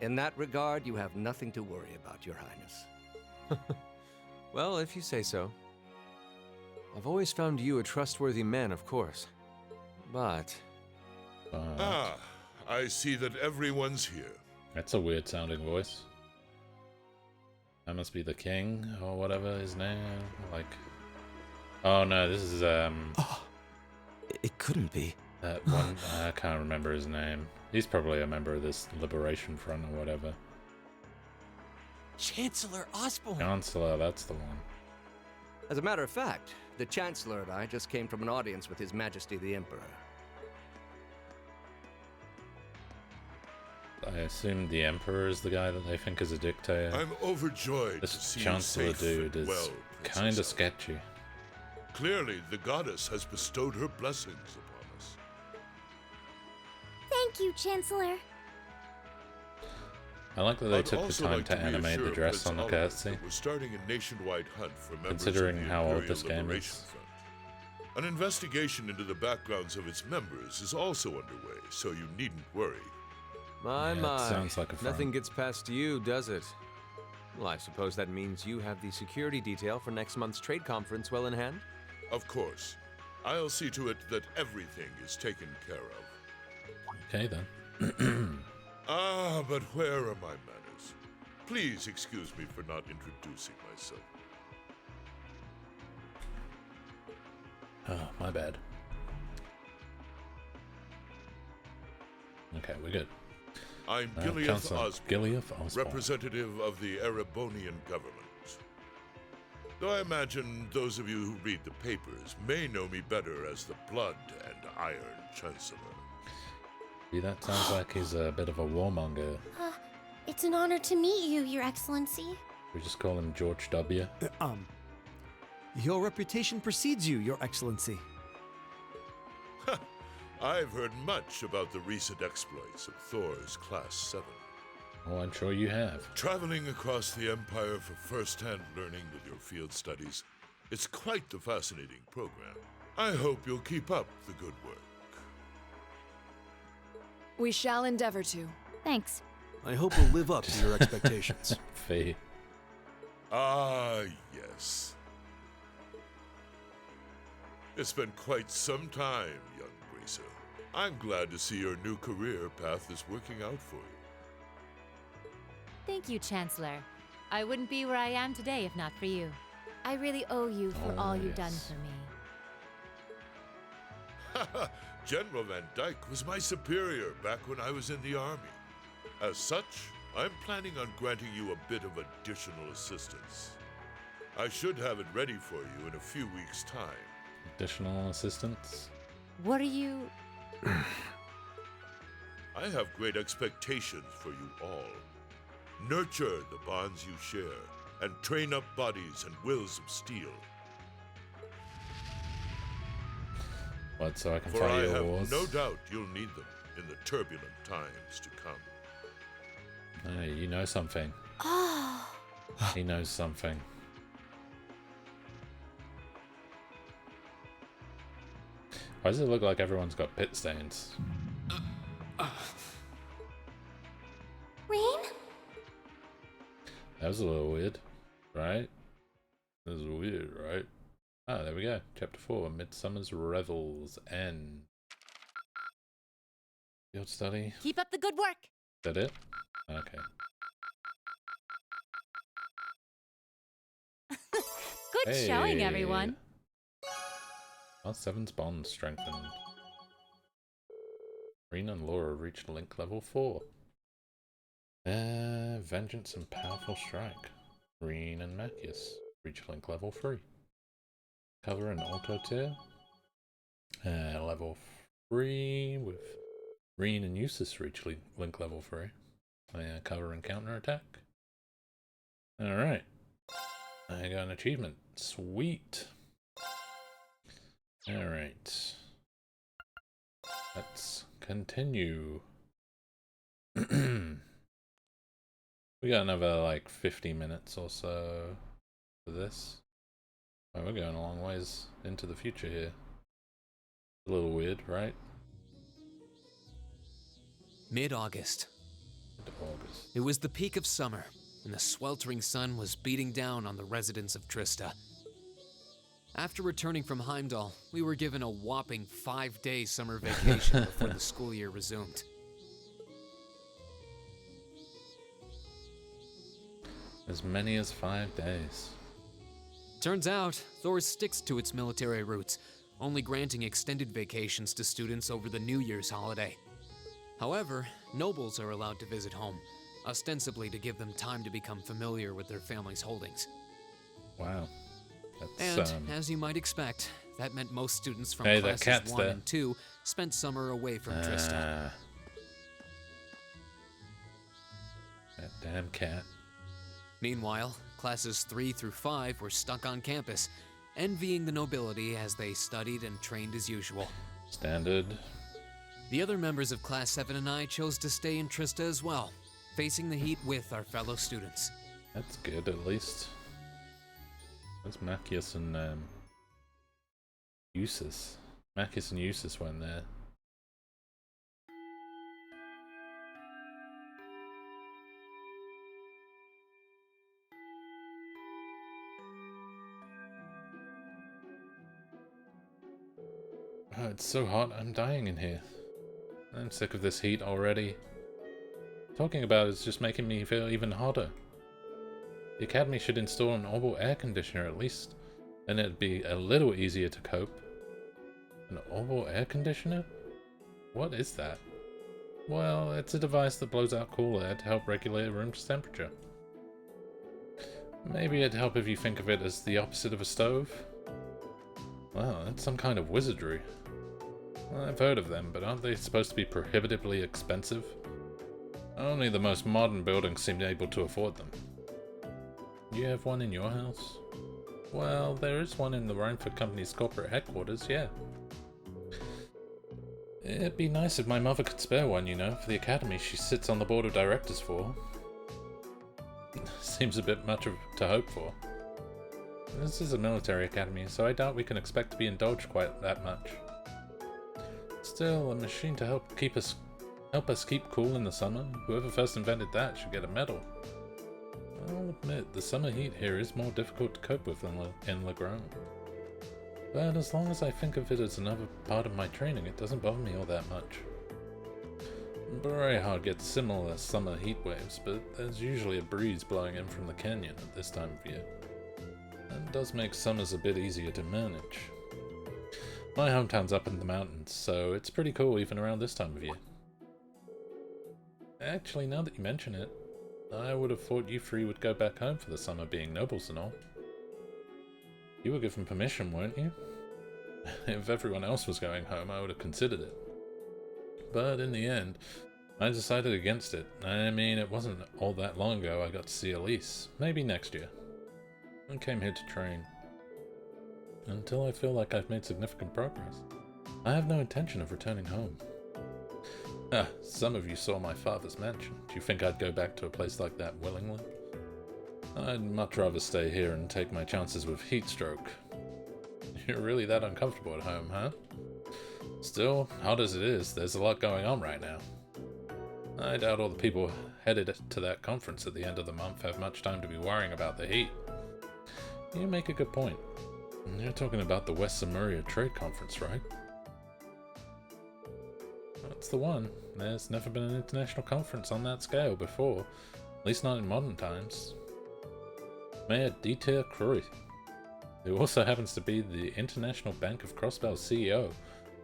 In that regard, you have nothing to worry about, Your Highness. Well, if you say so. I've always found you a trustworthy man, of course. But... I see that everyone's here. That's a weird sounding voice. That must be the king, or whatever his name, like... Oh no, this is, Oh, it couldn't be. That one, I can't remember his name. He's probably a member of this Liberation Front or whatever. Chancellor Osborne! Chancellor, that's the one. As a matter of fact, the Chancellor and I just came from an audience with His Majesty the Emperor. I assume the Emperor is the guy that they think is a dictator. I'm overjoyed This to see Chancellor you safe dude and is well, kind of sketchy. Clearly, the goddess has bestowed her blessings upon us. Thank you, Chancellor. I like that they I'd took the also time like to to animate the reassure dress on the Prince Oliver cutscene. that we're starting a nationwide hunt for members Considering of the how old Imperial this game Liberation is. Front. An investigation into the backgrounds of its members is also underway, so you needn't worry. My, Yeah, it my. sounds like a front. Nothing gets past you, does it? Well, I suppose that means you have the security detail for next month's trade conference well in hand? Of course. I'll see to it that everything is taken care of. Okay then. Ah, but where are my manners? Please excuse me for not introducing myself. Oh, my bad. Okay, we're good. I'm Gileath Osborne, representative of the Erebonian government. Though I imagine those of you who read the papers may know me better as the Blood and Iron Chancellor. See, that sounds like he's a bit of a warmonger. It's an honor to meet you, Your Excellency. We just call him George W. Your reputation precedes you, Your Excellency. I've heard much about the recent exploits of Thor's Class 7. Oh, I'm sure you have. Traveling across the Empire for first-hand learning with your field studies, it's quite the fascinating program. I hope you'll keep up the good work. We shall endeavor to. Thanks. I hope we'll live up to your expectations. Fee. Ah, yes. It's been quite some time, young Gracer. I'm glad to see your new career path is working out for you. Thank you, Chancellor. I wouldn't be where I am today if not for you. I really owe you for all you've done yes. for me. General Van Dyke was my superior back when I was in the Army. As such, I'm planning on granting you a bit of additional assistance. I should have it ready for you in a few weeks' time. Additional assistance? What are you... I have great expectations for you all. Nurture the bonds you share, and train up bodies and wills of steel. What, so I can For fight I your have wars? no doubt you'll need them in the turbulent times to come. Hey, you know something. Oh. He knows something. Why does it look like everyone's got pit stains? Rain? That was a little weird, right? That was weird, right? Ah, there we go. Chapter 4, Midsummer's Revels End. Field study. Keep up the good work! Is that it? Okay. Good showing, everyone. Class 7's bond strengthened. Rena and Laura reached link level 4. Vengeance and Powerful Strike. Reen and Macius reach link level 3. Cover and Auto Tier. Level 3 with Reen and Eustace reach link level 3. Cover and Counter Attack. Alright. I got an achievement. Sweet. Alright. Let's continue. We got another like 50 minutes or so for this. Oh, we're going a long ways into the future here. A little weird, right? Mid-August. Mid-August. It was the peak of summer, and the sweltering sun was beating down on the residents of Trista. After returning from Heimdall, we were given a whopping 5-day summer vacation before the school year resumed. As many as 5 days. Turns out, Thor sticks to its military roots, only granting extended vacations to students over the New Year's holiday. However, nobles are allowed to visit home, ostensibly to give them time to become familiar with their family's holdings. Wow. That's, and, as you might expect, that meant most students from hey, that classes cat's 1 there. and 2 spent summer away from Trista. That damn cat. Meanwhile, classes 3 through 5 were stuck on campus, envying the nobility as they studied and trained as usual. Standard. The other members of Class 7 and I chose to stay in Trista as well, facing the heat with our fellow students. That's good, at least. Where's Macius and Eustace? Macius and Eustace weren't there. Oh, it's so hot, I'm dying in here. I'm sick of this heat already. Talking about it's just making me feel even hotter. The Academy should install an orbital air conditioner at least, and it'd be a little easier to cope. An orbital air conditioner? What is that? Well, it's a device that blows out cool air to help regulate a room's temperature. Maybe it'd help if you think of it as the opposite of a stove? Wow, that's some kind of wizardry. I've heard of them, but aren't they supposed to be prohibitively expensive? Only the most modern buildings seem able to afford them. You have one in your house? Well, there is one in the Rhineford Company's corporate headquarters, yeah. It'd be nice if my mother could spare one, you know, for the academy she sits on the board of directors for. Seems a bit much to hope for. This is a military academy, so I doubt we can expect to be indulged quite that much. Still, a machine to help us keep cool in the summer. Whoever first invented that should get a medal. I'll admit, the summer heat here is more difficult to cope with than in Legrand. But as long as I think of it as another part of my training, it doesn't bother me all that much. Berehard gets similar summer heat waves, but there's usually a breeze blowing in from the canyon at this time of year. That does make summers a bit easier to manage. My hometown's up in the mountains, so it's pretty cool even around this time of year. Actually, now that you mention it, I would have thought you three would go back home for the summer, being nobles and all. You were given permission, weren't you? If everyone else was going home, I would have considered it. But in the end, I decided against it. I mean, it wasn't all that long ago I got to see Elise. Maybe next year. I came here to train. Until I feel like I've made significant progress, I have no intention of returning home. Some of you saw my father's mansion. Do you think I'd go back to a place like that willingly? I'd much rather stay here and take my chances with heat stroke. You're really that uncomfortable at home, huh? Still, hot as it is, there's a lot going on right now. I doubt all the people headed to that conference at the end of the month have much time to be worrying about the heat. You make a good point. You're talking about the West Sumuria Trade Conference, right? That's the one. There's never been an international conference on that scale before, at least not in modern times. Mayor Dieter Krui, who also happens to be the International Bank of Crossbell's CEO,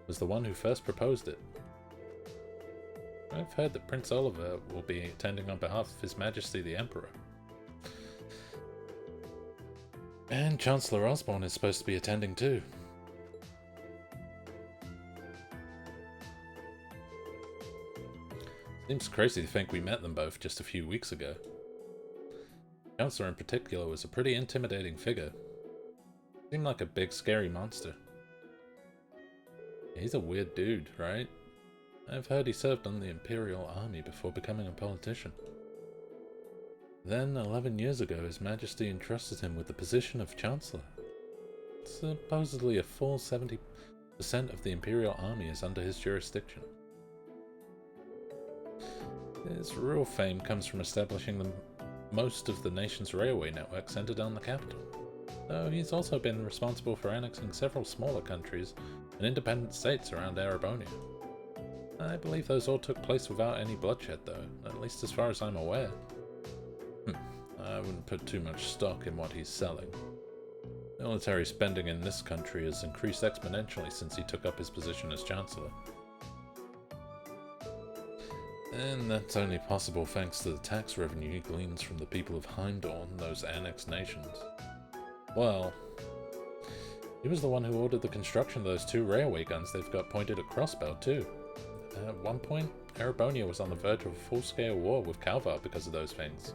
was the one who first proposed it. I've heard that Prince Oliver will be attending on behalf of His Majesty the Emperor. And Chancellor Osborne is supposed to be attending too. Seems crazy to think we met them both just a few weeks ago. Chancellor in particular was a pretty intimidating figure. Seemed like a big scary monster. He's a weird dude, right? I've heard he served on the Imperial Army before becoming a politician. Then, 11 years ago, His Majesty entrusted him with the position of Chancellor. Supposedly a full 70% of the Imperial Army is under his jurisdiction. His real fame comes from establishing most of the nation's railway network centered on the capital, though he's also been responsible for annexing several smaller countries and independent states around Erebonia. I believe those all took place without any bloodshed, though, at least as far as I'm aware. I wouldn't put too much stock in what he's selling. Military spending in this country has increased exponentially since he took up his position as Chancellor. And that's only possible thanks to the tax revenue he gleans from the people of Heimdall and those annexed nations. Well, he was the one who ordered the construction of those 2 railway guns they've got pointed at Crossbell, too. At one point, Erebonia was on the verge of a full-scale war with Calvar because of those things.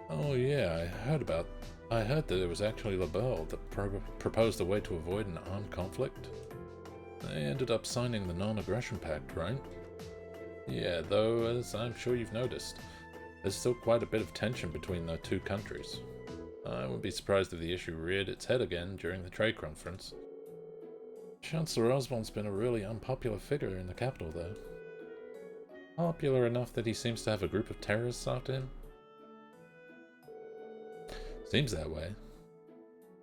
Oh yeah, I heard that it was actually LaBelle that proposed a way to avoid an armed conflict. They ended up signing the non-aggression pact, right? Yeah, though, as I'm sure you've noticed, there's still quite a bit of tension between the two countries. I wouldn't be surprised if the issue reared its head again during the trade conference. Chancellor Osborn's been a really unpopular figure in the capital, though. Popular enough that he seems to have a group of terrorists after him. Seems that way.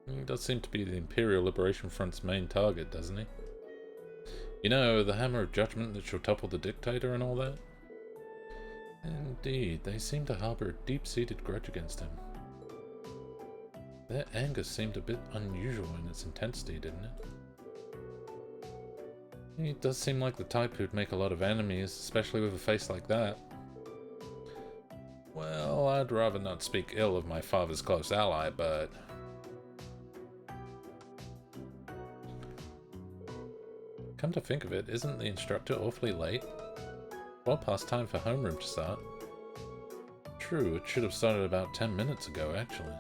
He does seem to be the Imperial Liberation Front's main target, doesn't he? You know, the hammer of judgment that shall topple the dictator and all that? Indeed, they seem to harbor a deep-seated grudge against him. Their anger seemed a bit unusual in its intensity, didn't it? He does seem like the type who'd make a lot of enemies, especially with a face like that. Well, I'd rather not speak ill of my father's close ally, but... Come to think of it, isn't the instructor awfully late? Well past time for homeroom to start. True, it should have started about 10 minutes ago, actually.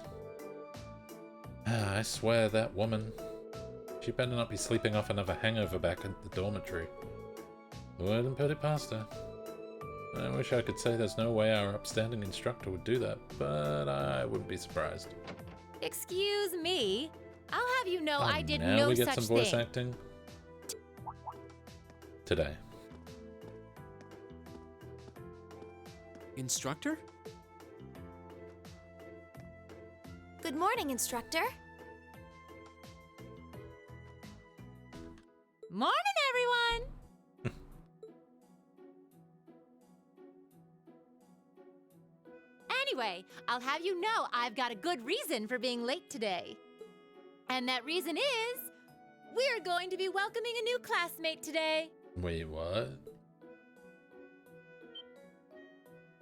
I swear that woman... She better not be sleeping off another hangover back at the dormitory. Wouldn't put it past her. I wish I could say there's no way our upstanding instructor would do that, but I wouldn't be surprised. Excuse me? I'll have you know I did now no we get such some voice thing. acting. Today. Instructor? Good morning, instructor. Morning, everyone! Anyway, I'll have you know I've got a good reason for being late today. And that reason is, we're going to be welcoming a new classmate today. Wait, what?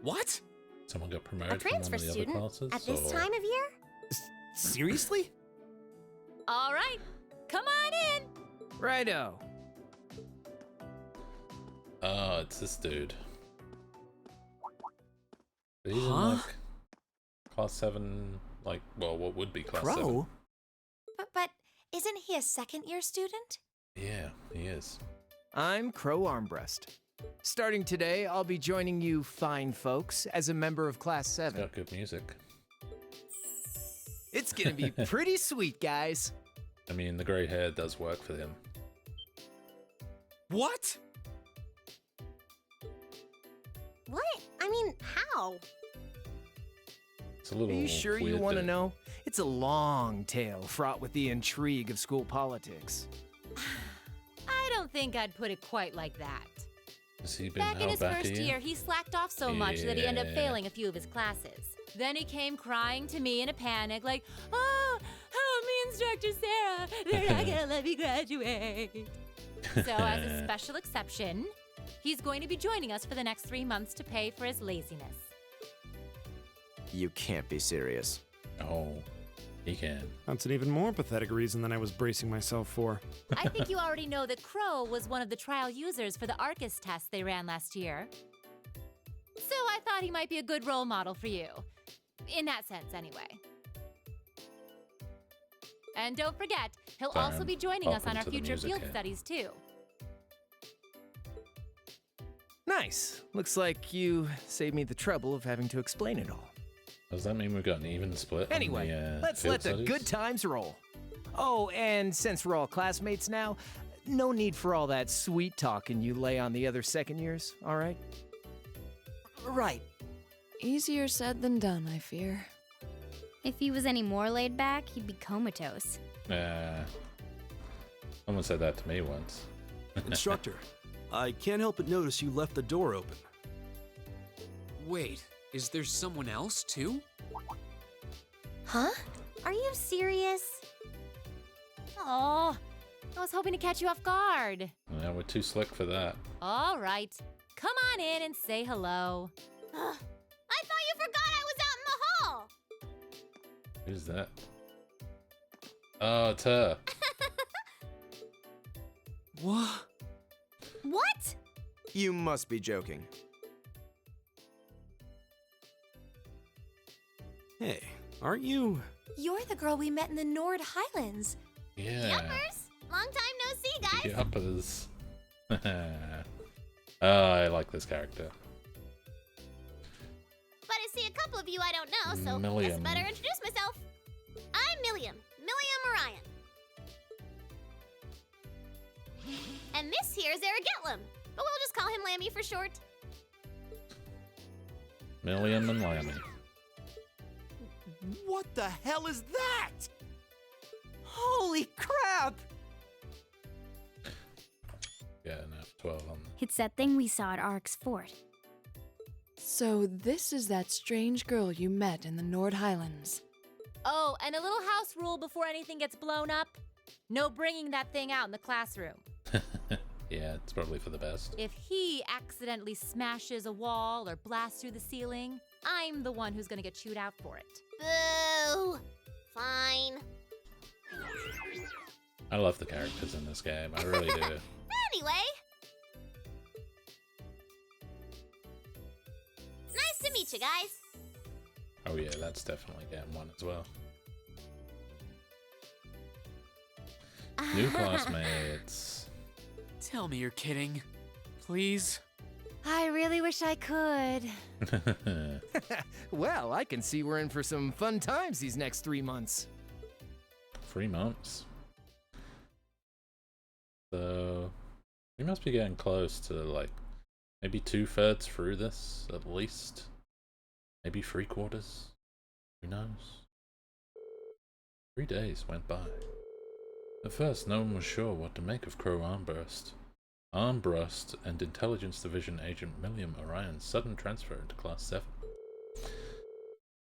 What? Someone got promoted A transfer from one of the other student classes? at this time of year? Seriously? All right, come on in. Righto. Oh, it's this dude. He's in, Huh? like, class 7, like, well, what would be class 7? Crow? But isn't he a second-year student? Yeah, he is. I'm Crow Armbrust. Starting today, I'll be joining you fine folks as a member of Class 7. He's got good music. It's gonna be pretty sweet, guys. I mean, the grey hair does work for him. What? What? I mean, how? It's a little Are you sure you weird want to that- know? It's a long tale fraught with the intrigue of school politics. I don't think I'd put it quite like that. Has he been Back in held his back first here? year, he slacked off so much that he ended up Yeah. failing a few of his classes. Then he came crying to me in a panic, like, "Oh, help me, Instructor Sarah! They're not gonna let me graduate." So, as a special exception, he's going to be joining us for the next 3 months to pay for his laziness. You can't be serious. Oh, he can. That's an even more pathetic reason than I was bracing myself for. I think you already know that Crow was one of the trial users for the Arcus test they ran last year. So I thought he might be a good role model for you. In that sense, anyway. And don't forget, he'll also be joining us on our future field studies, too. Nice. Looks like you saved me the trouble of having to explain it all. Does that mean we've got an even split Anyway, on the let's field let the studies? good times roll. Oh, and since we're all classmates now, no need for all that sweet talking you lay on the other second years, all right? Right. Easier said than done, I fear. If he was any more laid back, he'd be comatose. Someone said that to me once. Instructor, I can't help but notice you left the door open. Wait, is there someone else too? Huh? Are you serious? Oh, I was hoping to catch you off guard. Yeah, we're too slick for that. All right, come on in and say hello. I thought you forgot I was out in the hall! Who's that? Oh, it's her. What? What? You must be joking. Hey, aren't you? You're the girl we met in the Nord Highlands. Yeah. Yuppers! Long time no see, guys! Yuppers. I like this character. But I see a couple of you I don't know, so I guess I Millium. better introduce myself. I'm Millium. Millium Orion. And this here's Aragetlum, but we'll just call him Lammy for short. Millium and Lammy. What the hell is that? Holy crap! Yeah, no, 12 on. It's that thing we saw at Ark's fort. So this is that strange girl you met in the Nord Highlands. Oh, and a little house rule before anything gets blown up. No bringing that thing out in the classroom. Yeah, it's probably for the best. If he accidentally smashes a wall or blasts through the ceiling, I'm the one who's gonna get chewed out for it. Boo! Fine. I love the characters in this game. I really do. Anyway. Nice to meet you guys. Oh yeah, that's definitely getting one as well. New classmates. Tell me you're kidding. Please? I really wish I could. Well, I can see we're in for some fun times these next 3 months. 3 months. So we must be getting close to like maybe 2/3 through this at least. Maybe 3/4. Who knows? 3 days went by. At first, no one was sure what to make of Crow Armburst. Armbrust and Intelligence Division Agent Millium Orion's sudden transfer into Class 7.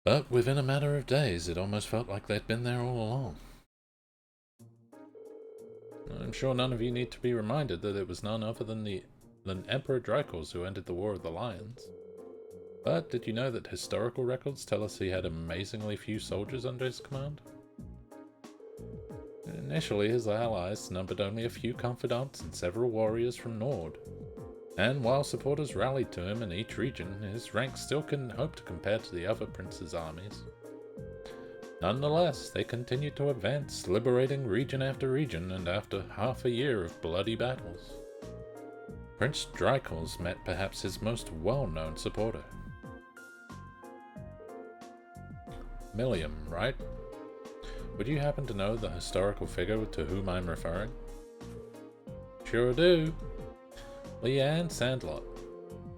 But within a matter of days, it almost felt like they'd been there all along. I'm sure none of you need to be reminded that it was none other than Emperor Drykos who ended the War of the Lions. But did you know that historical records tell us he had amazingly few soldiers under his command? Initially, his allies numbered only a few confidants and several warriors from Nord. And while supporters rallied to him in each region, his ranks still couldn't hope to compare to the other princes' armies. Nonetheless, they continued to advance, liberating region after region, and after half a year of bloody battles, Prince Drykos met perhaps his most well-known supporter. Millium, right? Would you happen to know the historical figure to whom I'm referring? Sure do. Leanne Sandlot,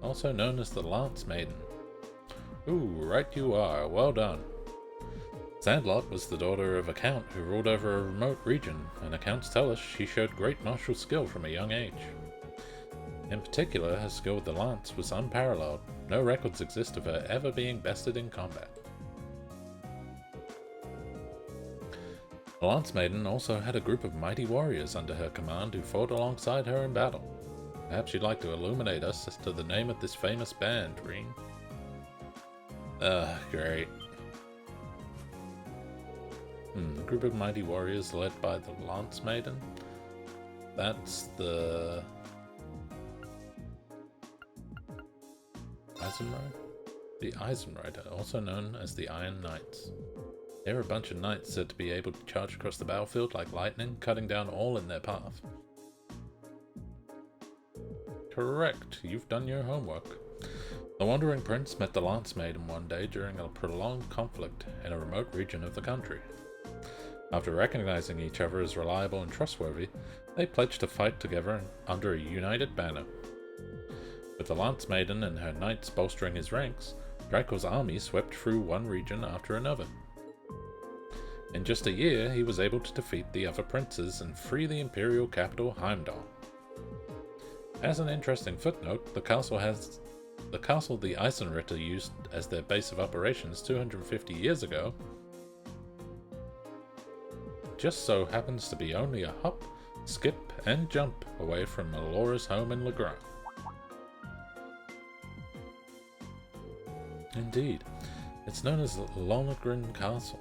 also known as the Lance Maiden. Ooh, right you are, well done. Sandlot was the daughter of a count who ruled over a remote region, and accounts tell us she showed great martial skill from a young age. In particular, her skill with the lance was unparalleled. No records exist of her ever being bested in combat. The Lance Maiden also had a group of mighty warriors under her command who fought alongside her in battle. Perhaps you'd like to illuminate us as to the name of this famous band, Reen? Great. A group of mighty warriors led by the Lance Maiden? That's the... Eisenrider? The Eisenrider, also known as the Iron Knights. They're a bunch of knights said to be able to charge across the battlefield like lightning, cutting down all in their path. Correct, you've done your homework. The Wandering Prince met the Lance Maiden one day during a prolonged conflict in a remote region of the country. After recognizing each other as reliable and trustworthy, they pledged to fight together under a united banner. With the Lance Maiden and her knights bolstering his ranks, Drykos' army swept through one region after another. In just a year, he was able to defeat the other princes and free the imperial capital Heimdall. As an interesting footnote, the castle the Eisenritter used as their base of operations 250 years ago just so happens to be only a hop, skip, and jump away from Alora's home in Legrand. Indeed, it's known as Lonergrin Castle.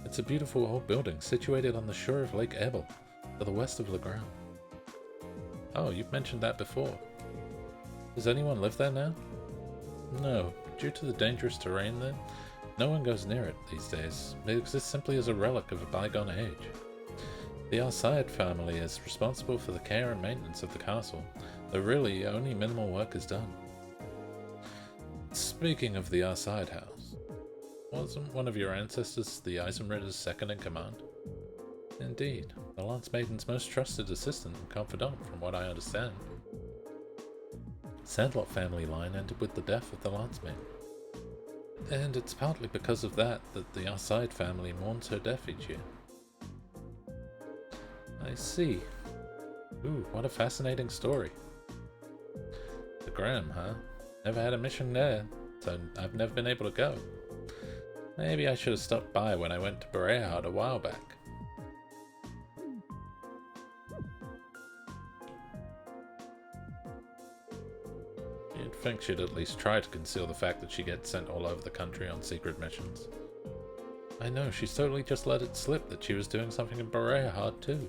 It's a beautiful old building situated on the shore of Lake Ebel, to the west of Legrand. Oh, you've mentioned that before. Does anyone live there now? No, due to the dangerous terrain there, no one goes near it these days. It exists simply as a relic of a bygone age. The Xseed family is responsible for the care and maintenance of the castle, though really only minimal work is done. Speaking of the Xseed house, wasn't one of your ancestors the Eisenritter's second in command? Indeed, the Lance Maiden's most trusted assistant and confidant, from what I understand. Sandlot family line ended with the death of the Lance Maiden, and it's partly because of that that the Xseed family mourns her death each year. I see. Ooh, what a fascinating story. The Graham, huh? Never had a mission there, so I've never been able to go. Maybe I should have stopped by when I went to Berehard a while back. You'd think she'd at least try to conceal the fact that she gets sent all over the country on secret missions. I know, she's totally just let it slip that she was doing something in Berehard too.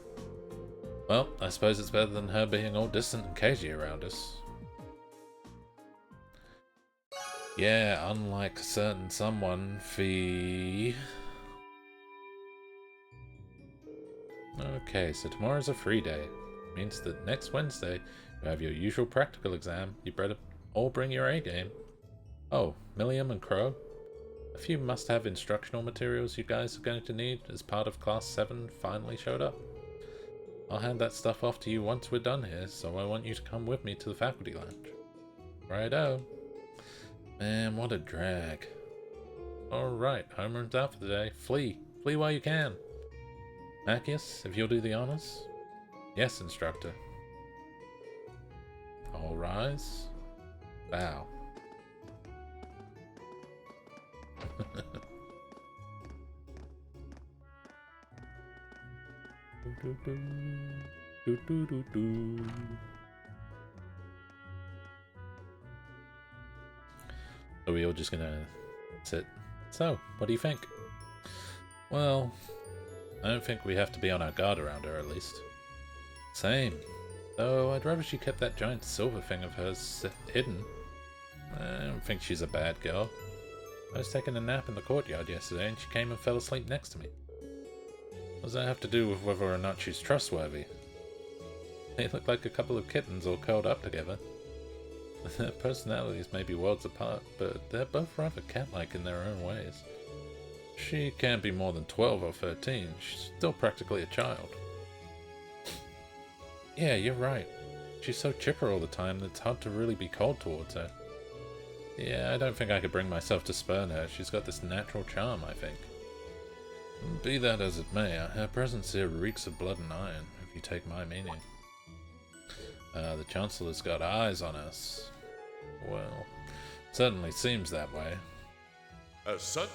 Well, I suppose it's better than her being all distant and cagey around us. Yeah, unlike a certain someone, Fee. Okay, so tomorrow's a free day. Means that next Wednesday, you have your usual practical exam. You better all bring your A game. Oh, Millium and Crow? A few must-have instructional materials you guys are going to need as part of Class 7 finally showed up. I'll hand that stuff off to you once we're done here, so I want you to come with me to the faculty lounge. Righto. Man, what a drag. Alright, homeroom's out for the day. Flee. Flee while you can. Macius, if you'll do the honors. Yes, instructor. All rise. Bow. Are we all just gonna sit? So, what do you think? Well, I don't think we have to be on our guard around her, at least. Same. Though I'd rather she kept that giant silver thing of hers hidden. I don't think she's a bad girl. I was taking a nap in the courtyard yesterday and she came and fell asleep next to me. What does that have to do with whether or not she's trustworthy? They look like a couple of kittens all curled up together. Their personalities may be worlds apart, but they're both rather cat-like in their own ways. She can't be more than 12 or 13. She's still practically a child. Yeah, you're right. She's so chipper all the time that it's hard to really be cold towards her. Yeah, I don't think I could bring myself to spurn her. She's got this natural charm, I think. Be that as it may, her presence here reeks of blood and iron, if you take my meaning. The Chancellor's got eyes on us. Well, certainly seems that way. As such,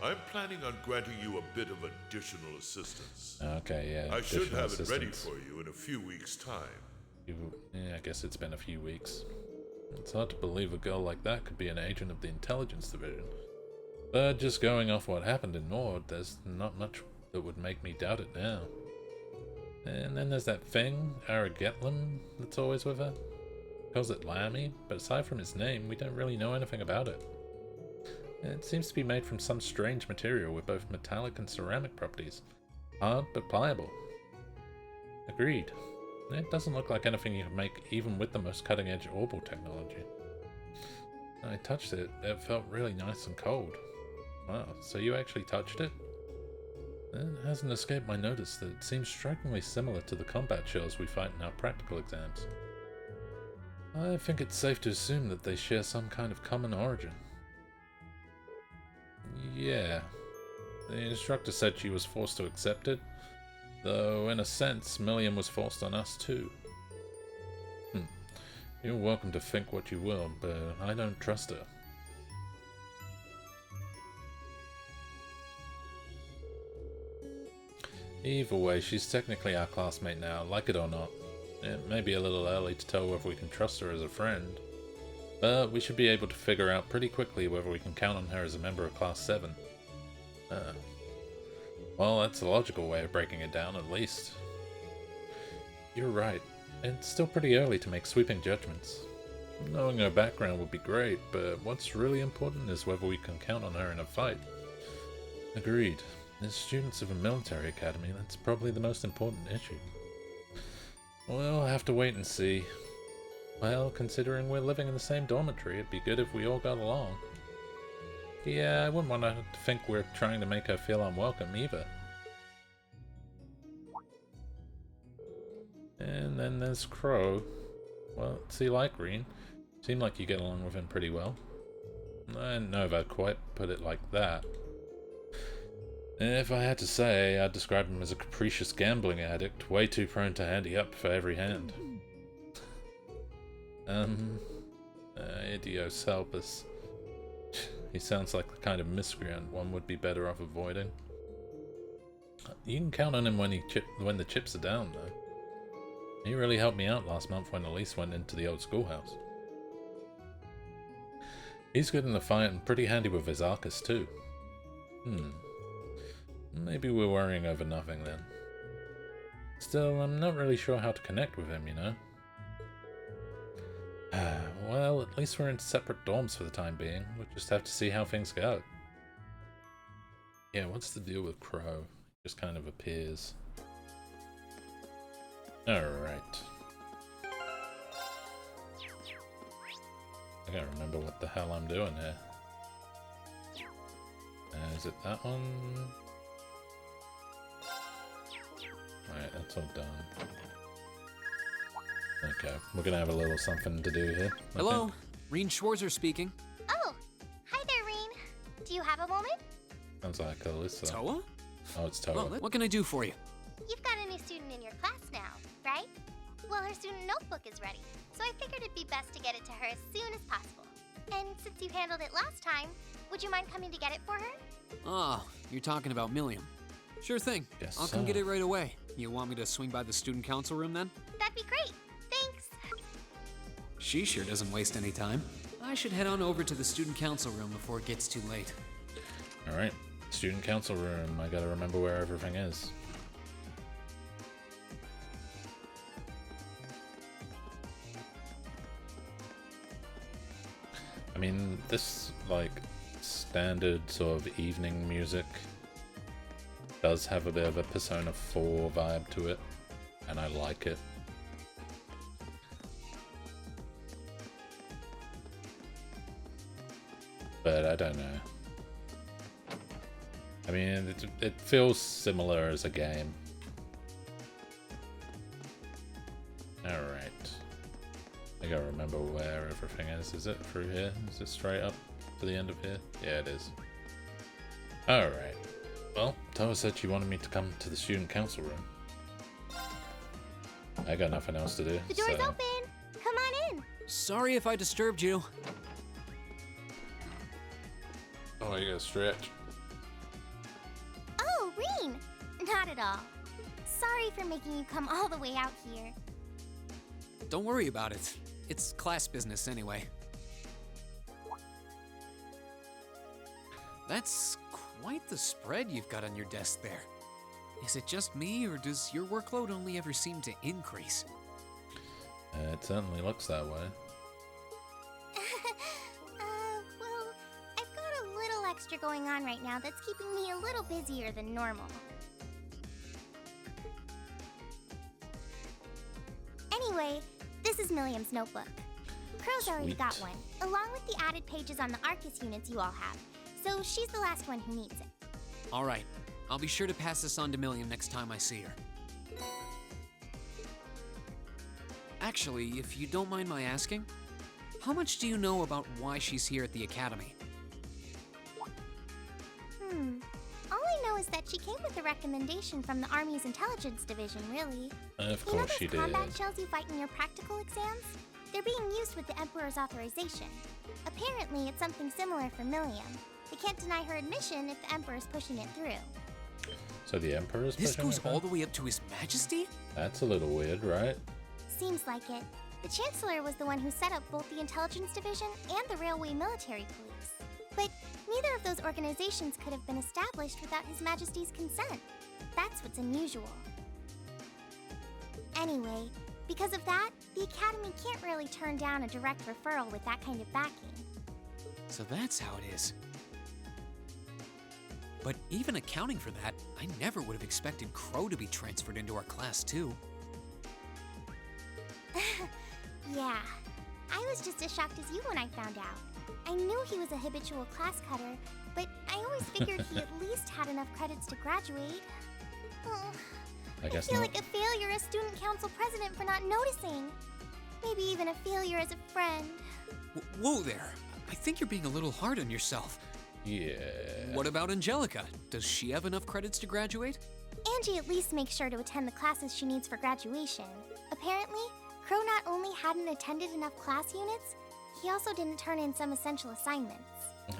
I'm planning on granting you a bit of additional assistance. Okay, yeah. I should have it ready for you in a few weeks' time. Yeah, I guess it's been a few weeks. It's hard to believe a girl like that could be an agent of the Intelligence Division. But just going off what happened in Nord, there's not much that would make me doubt it now. And then there's that thing, Aragetlum, that's always with her. Calls it Lammy, but aside from its name, we don't really know anything about it. It seems to be made from some strange material with both metallic and ceramic properties. Hard, but pliable. Agreed. It doesn't look like anything you can make even with the most cutting-edge orbal technology. When I touched it, it felt really nice and cold. Wow, so you actually touched it? It hasn't escaped my notice that it seems strikingly similar to the combat shells we fight in our practical exams. I think it's safe to assume that they share some kind of common origin. Yeah. The instructor said she was forced to accept it, though in a sense Millium was forced on us too. You're welcome to think what you will, but I don't trust her. Either way, she's technically our classmate now, like it or not. It may be a little early to tell whether we can trust her as a friend, but we should be able to figure out pretty quickly whether we can count on her as a member of Class 7. Well, that's a logical way of breaking it down, at least. You're right. It's still pretty early to make sweeping judgments. Knowing her background would be great, but what's really important is whether we can count on her in a fight. Agreed. As students of a military academy, that's probably the most important issue. We'll have to wait and see. Well, considering we're living in the same dormitory, it'd be good if we all got along. Yeah, I wouldn't want her to think we're trying to make her feel unwelcome either. And then there's Crow. Well, what's he like, Reen? Seemed like you get along with him pretty well. I don't know if I'd quite put it like that. If I had to say, I'd describe him as a capricious gambling addict, way too prone to handy up for every hand. Idios help us. He sounds like the kind of miscreant one would be better off avoiding. You can count on him when the chips are down, though. He really helped me out last month when Elise went into the old schoolhouse. He's good in the fight and pretty handy with his Arcus too. Maybe we're worrying over nothing then. Still, I'm not really sure how to connect with him, you know? Well, at least we're in separate dorms for the time being. We'll just have to see how things go. Yeah, what's the deal with Crow? Just kind of appears. Alright. I can't remember what the hell I'm doing here. Is it that one? Alright, that's all done. Okay, we're gonna have a little something to do here. Hello, Reen Schwarzer speaking. Oh, hi there, Reen. Do you have a moment? Sounds like Alyssa. Toa? Oh, it's Toa. Well, what can I do for you? You've got a new student in your class now, right? Well, her student notebook is ready, so I figured it'd be best to get it to her as soon as possible. And since you handled it last time, would you mind coming to get it for her? Oh, you're talking about Millium. Sure thing. Yes, I'll come get it right away. You want me to swing by the student council room then? That'd be great. Thanks. She sure doesn't waste any time. I should head on over to the student council room before it gets too late. Alright, student council room. I gotta remember where everything is. I mean, this, like, standard sort of evening music does have a bit of a Persona 4 vibe to it, and I like it. But I don't know. I mean, it feels similar as a game. Alright. I gotta remember where everything is. Is it through here? Is it straight up to the end of here? Yeah, it is. Alright. Well, Toa said she wanted me to come to the student council room. I got nothing else to do. The door's open! Come on in! Sorry if I disturbed you. Oh, you gotta stretch. Oh, Reen! Not at all. Sorry for making you come all the way out here. Don't worry about it. It's class business anyway. That's quite the spread you've got on your desk there. Is it just me, or does your workload only ever seem to increase? It certainly looks that way. Well, I've got a little extra going on right now that's keeping me a little busier than normal. Anyway, this is Millium's notebook. Crow's already got one, along with the added pages on the Arcus units you all have, so she's the last one who needs it. All right, I'll be sure to pass this on to Millium next time I see her. Actually, if you don't mind my asking, how much do you know about why she's here at the Academy? All I know is that she came with a recommendation from the Army's Intelligence Division, really. Of course she did. Combat shells you fight in your practical exams? They're being used with the Emperor's authorization. Apparently, it's something similar for Millium. They can't deny her admission if the Emperor's pushing it through. So the Emperor's This pushing goes it all the way up to His Majesty? That's a little weird, right? Seems like it. The Chancellor was the one who set up both the Intelligence Division and the Railway Military Police. But neither of those organizations could have been established without His Majesty's consent. That's what's unusual. Anyway, Because of that, the Academy can't really turn down a direct referral with that kind of backing. So that's how it is. But even accounting for that, I never would have expected Crow to be transferred into our class too. Yeah, I was just as shocked as you when I found out. I knew he was a habitual class cutter, but I always figured he at least had enough credits to graduate. Oh, I feel like a failure as student council president for not noticing. Maybe even a failure as a friend. Whoa there! I think you're being a little hard on yourself. Yeah. What about Angelica? Does she have enough credits to graduate? Angie at least makes sure to attend the classes she needs for graduation. Apparently, Crow not only hadn't attended enough class units, he also didn't turn in some essential assignments.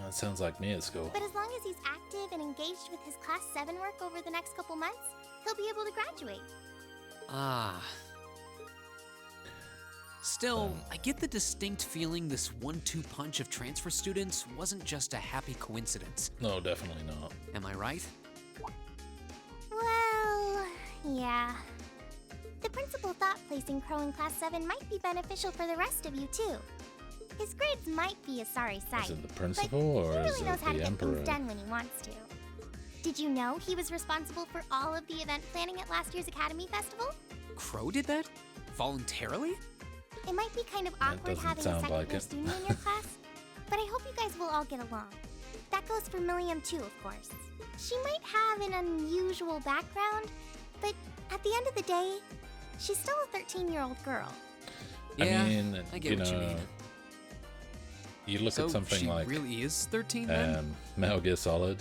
That sounds like me at school. But as long as he's active and engaged with his Class 7 work over the next couple months, he'll be able to graduate. Ah. Still, I get the distinct feeling this 1-2 punch of transfer students wasn't just a happy coincidence. No, definitely not. Am I right? Well, yeah. The principal thought placing Crow in Class 7 might be beneficial for the rest of you, too. His grades might be a sorry sight, Is it the principal or he is really knows it how to the get emperor? things done when he wants to. Did you know he was responsible for all of the event planning at last year's Academy Festival? Crow did that? Voluntarily? It might be kind of awkward having a second-year student in your class, but I hope you guys will all get along. That goes for Millium too, of course. She might have an unusual background, but at the end of the day, she's still a 13-year-old girl. Yeah, I mean, I get what you mean. You look at something she like really is 13 then? Metal Gear Solid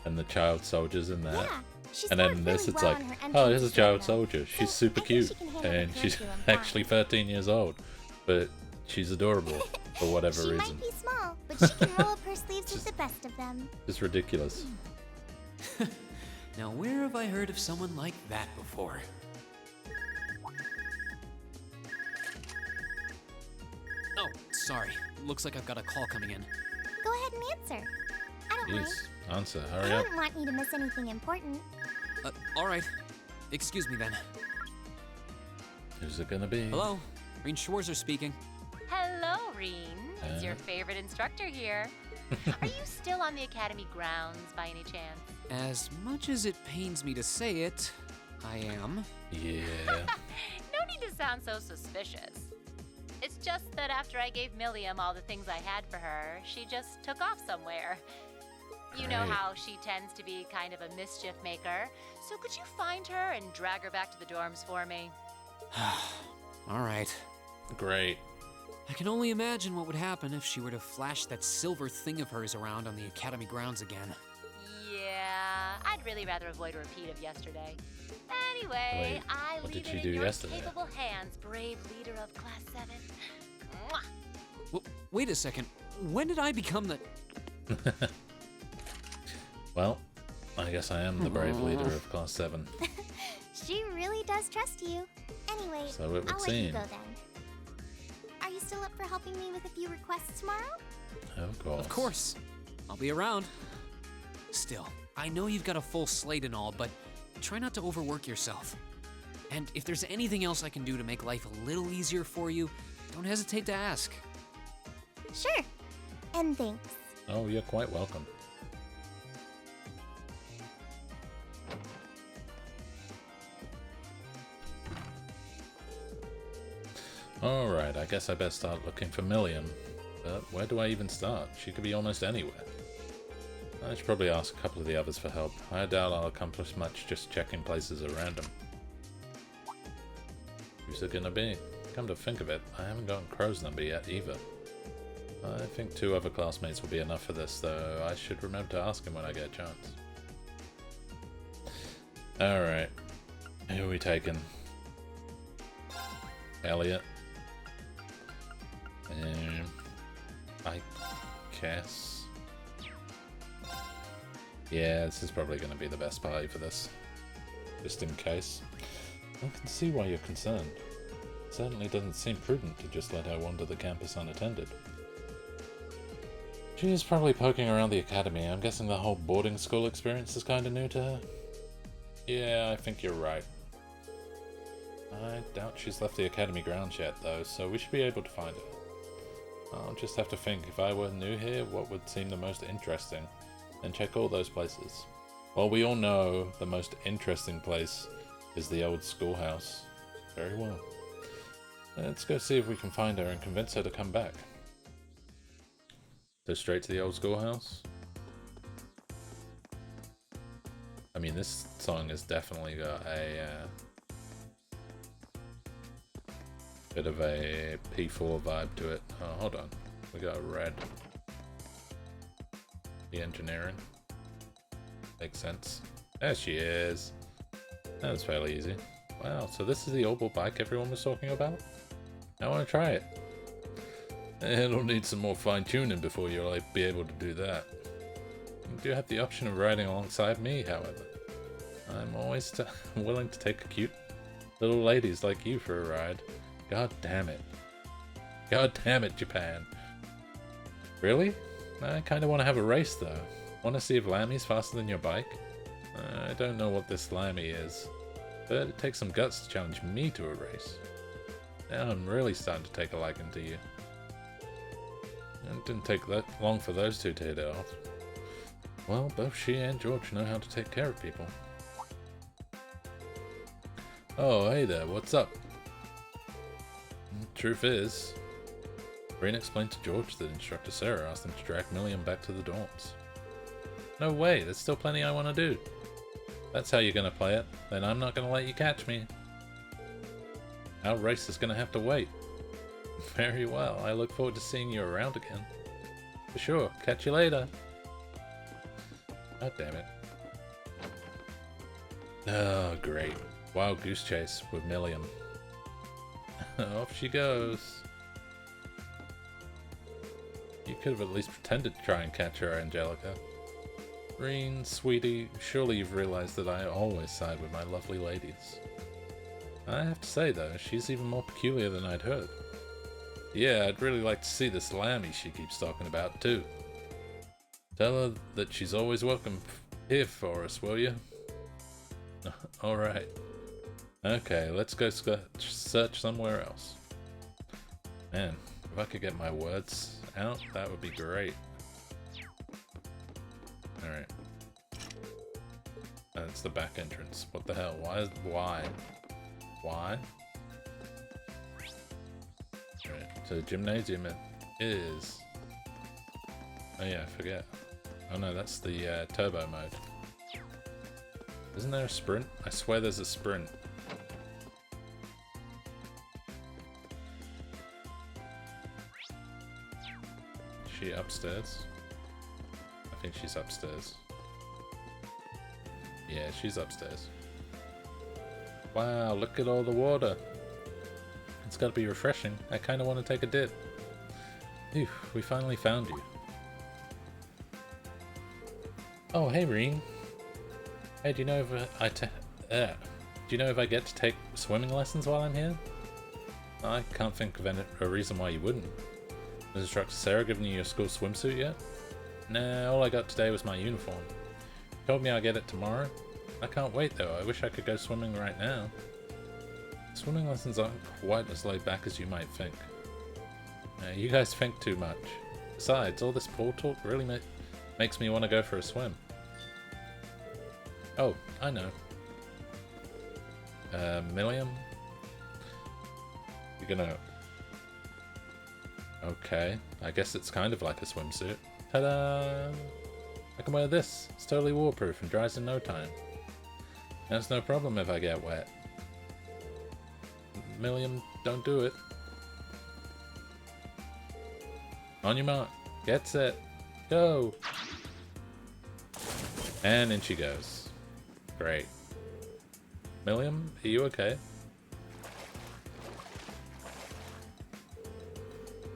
and the child soldiers in that. Yeah, she And then scored this, really it's well like, on her oh, entrance here's a exam, child though. soldier. She's So super I think cute. she can handle the And she's curriculum fine. actually 13 years old. But she's adorable for whatever She reason. might be small, but she can roll up her sleeves with the best of them. It's ridiculous. Now, where have I heard of someone like that before? Oh, sorry. Looks like I've got a call coming in. Go ahead and answer. I don't mind. Yes, answer. I Hurry up. wouldn't want you to miss anything important. Alright. Excuse me then. Who's it gonna be? Hello? Reen Schwarzer speaking. Hello, Reen. It's your favorite instructor here. Are you still on the Academy grounds by any chance? As much as it pains me to say it, I am. Yeah. No need to sound so suspicious. It's just that after I gave Millium all the things I had for her, she just took off somewhere. You know Great. how she tends to be kind of a mischief maker, so could you find her and drag her back to the dorms for me? Alright. Great. I can only imagine what would happen if she were to flash that silver thing of hers around on the Academy grounds again. Yeah, I'd really rather avoid a repeat of yesterday. Anyway, Wait, I what leave did it she in do your yesterday? capable hands, brave leader of Class 7. Mwah. Wait a second. When did I become the... Well, I guess I am the brave leader of Class 7. She really does trust you. Anyway, So it would I'll let you seem. go then. Are you still up for helping me with a few requests tomorrow? Of course. Of course. I'll be around. Still, I know you've got a full slate and all, but try not to overwork yourself. And if there's anything else I can do to make life a little easier for you, don't hesitate to ask. Sure. And thanks. Oh, you're quite welcome. Alright, I guess I best start looking for Millium. But where do I even start? She could be almost anywhere. I should probably ask a couple of the others for help. I doubt I'll accomplish much just checking places at random. Who's it gonna be? Come to think of it, I haven't gotten Crow's number yet either. I think 2 other classmates will be enough for this, though I should remember to ask him when I get a chance. Alright. Who are we taking? Elliot. I guess. Yeah, this is probably going to be the best party for this. Just in case. I can see why you're concerned. It certainly doesn't seem prudent to just let her wander the campus unattended. She is probably poking around the academy. I'm guessing the whole boarding school experience is kind of new to her. Yeah, I think you're right. I doubt she's left the academy grounds yet, though, so we should be able to find her. I'll just have to think, if I were new here, what would seem the most interesting, and check all those places. Well, we all know the most interesting place is the old schoolhouse. Very well. Let's go see if we can find her and convince her to come back. So straight to the old schoolhouse? I mean, this song has definitely got a bit of a P4 vibe to it. Oh, hold on. We got a red. The engineering. Makes sense. There she is. That was fairly easy. Wow, so this is the oval bike everyone was talking about? I want to try it. It'll need some more fine-tuning before you'll be able to do that. You do have the option of riding alongside me, however. I'm always willing to take cute little ladies like you for a ride. God damn it. God damn it, Japan. Really? I kinda want to have a race though. Want to see if Lammy's faster than your bike? I don't know what this Lammy is, but it takes some guts to challenge me to a race. Now I'm really starting to take a liking to you. It didn't take that long for those two to hit it off. Well, both she and George know how to take care of people. Oh, hey there, what's up? Truth is, Green explained to George that Instructor Sarah asked him to drag Millium back to the dorms. No way, there's still plenty I want to do. That's how you're gonna play it, then I'm not gonna let you catch me. Our race is gonna have to wait. Very well, I look forward to seeing you around again. For sure, catch you later. God damn it. Oh, great. Wild goose chase with Millium. Off she goes. You could have at least pretended to try and catch her, Angelica. Reen, sweetie, surely you've realized that I always side with my lovely ladies. I have to say though, she's even more peculiar than I'd heard. Yeah, I'd really like to see this Lammy she keeps talking about too. Tell her that she's always welcome here for us, will you? Alright. Okay, let's go search somewhere else. Man, if I could get my words out, that would be great. Alright. That's the back entrance. What the hell? Why? Alright, so the gymnasium is... Oh yeah, I forget. Oh no, that's the turbo mode. Isn't there a sprint? I swear there's a sprint. Is she upstairs? I think she's upstairs. Yeah, she's upstairs. Wow, look at all the water. It's gotta be refreshing. I kinda wanna take a dip. Phew, we finally found you. Oh, hey Reen. Hey, do you know if I get to take swimming lessons while I'm here? I can't think of a reason why you wouldn't. Has Instructor Sarah given you your school swimsuit yet? Nah, all I got today was my uniform. She told me I'll get it tomorrow. I can't wait though, I wish I could go swimming right now. Swimming lessons aren't quite as laid back as you might think. You guys think too much. Besides, all this pool talk really makes me want to go for a swim. Oh, I know. Millium? You're gonna... Okay, I guess it's kind of like a swimsuit. Ta-da! I can wear this. It's totally waterproof and dries in no time. That's no problem if I get wet. Millium, don't do it. On your mark. Get set. Go! And in she goes. Great. Millium, are you okay?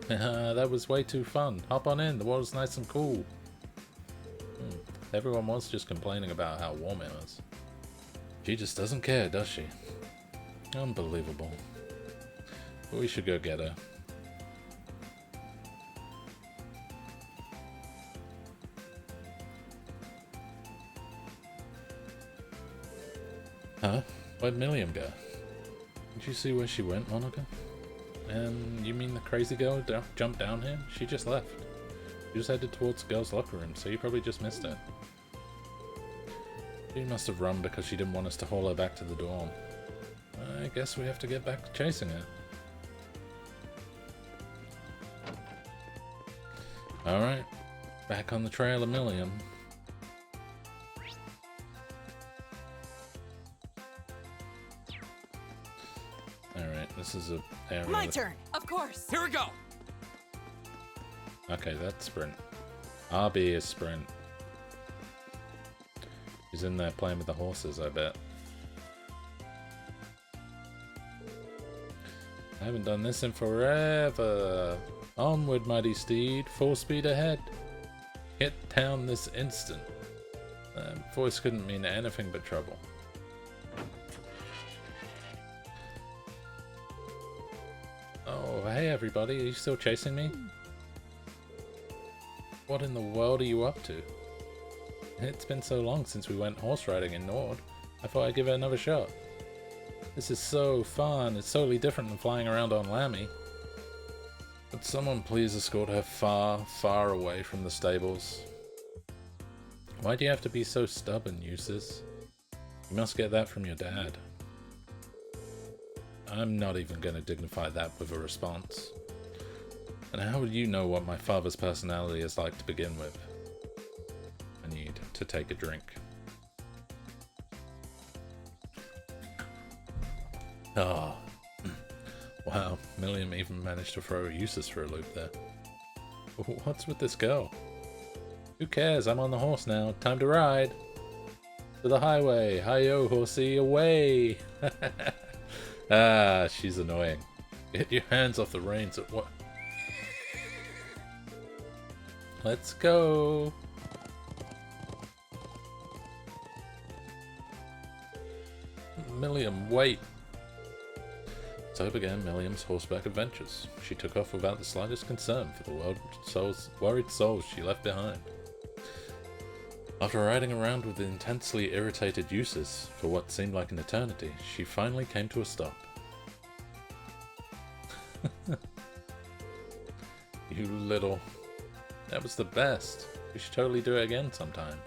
That was way too fun. Hop on in, the water's nice and cool. Everyone was just complaining about how warm it was. She just doesn't care, does she? Unbelievable. But we should go get her. Huh? Where'd Millium go? Did you see where she went, Monica? And you mean the crazy girl jumped down here? She just left. She just headed towards the girl's locker room, so you probably just missed her. She must have run because she didn't want us to haul her back to the dorm. I guess we have to get back to chasing her. Alright, back on the trail of Millium. Alright, this is a area. My turn! Of course! Here we go! Okay, that's sprint. RB is sprint. He's in there playing with the horses, I bet. I haven't done this in forever. Onward, mighty steed, full speed ahead. Hit town this instant. That voice couldn't mean anything but trouble. Oh, hey everybody, are you still chasing me? What in the world are you up to? It's been so long since we went horse riding in Nord. I thought I'd give it another shot. This is so fun. It's totally different than flying around on Lammy. Would someone please escort her far, far away from the stables? Why do you have to be so stubborn, Eustace? You must get that from your dad. I'm not even going to dignify that with a response. And how would you know what my father's personality is like to begin with? I need to take a drink. Oh. Wow, Millium even managed to throw Eustace for a loop there. What's with this girl? Who cares? I'm on the horse now. Time to ride. To the highway. Hi-yo, horsey, away! Ah, she's annoying. Get your hands off the reins at what? Let's go! Millium, wait! So began Millium's horseback adventures. She took off without the slightest concern for the worried souls she left behind. After riding around with the intensely irritated Eustace for what seemed like an eternity, she finally came to a stop. You little... That was the best. We should totally do it again sometime.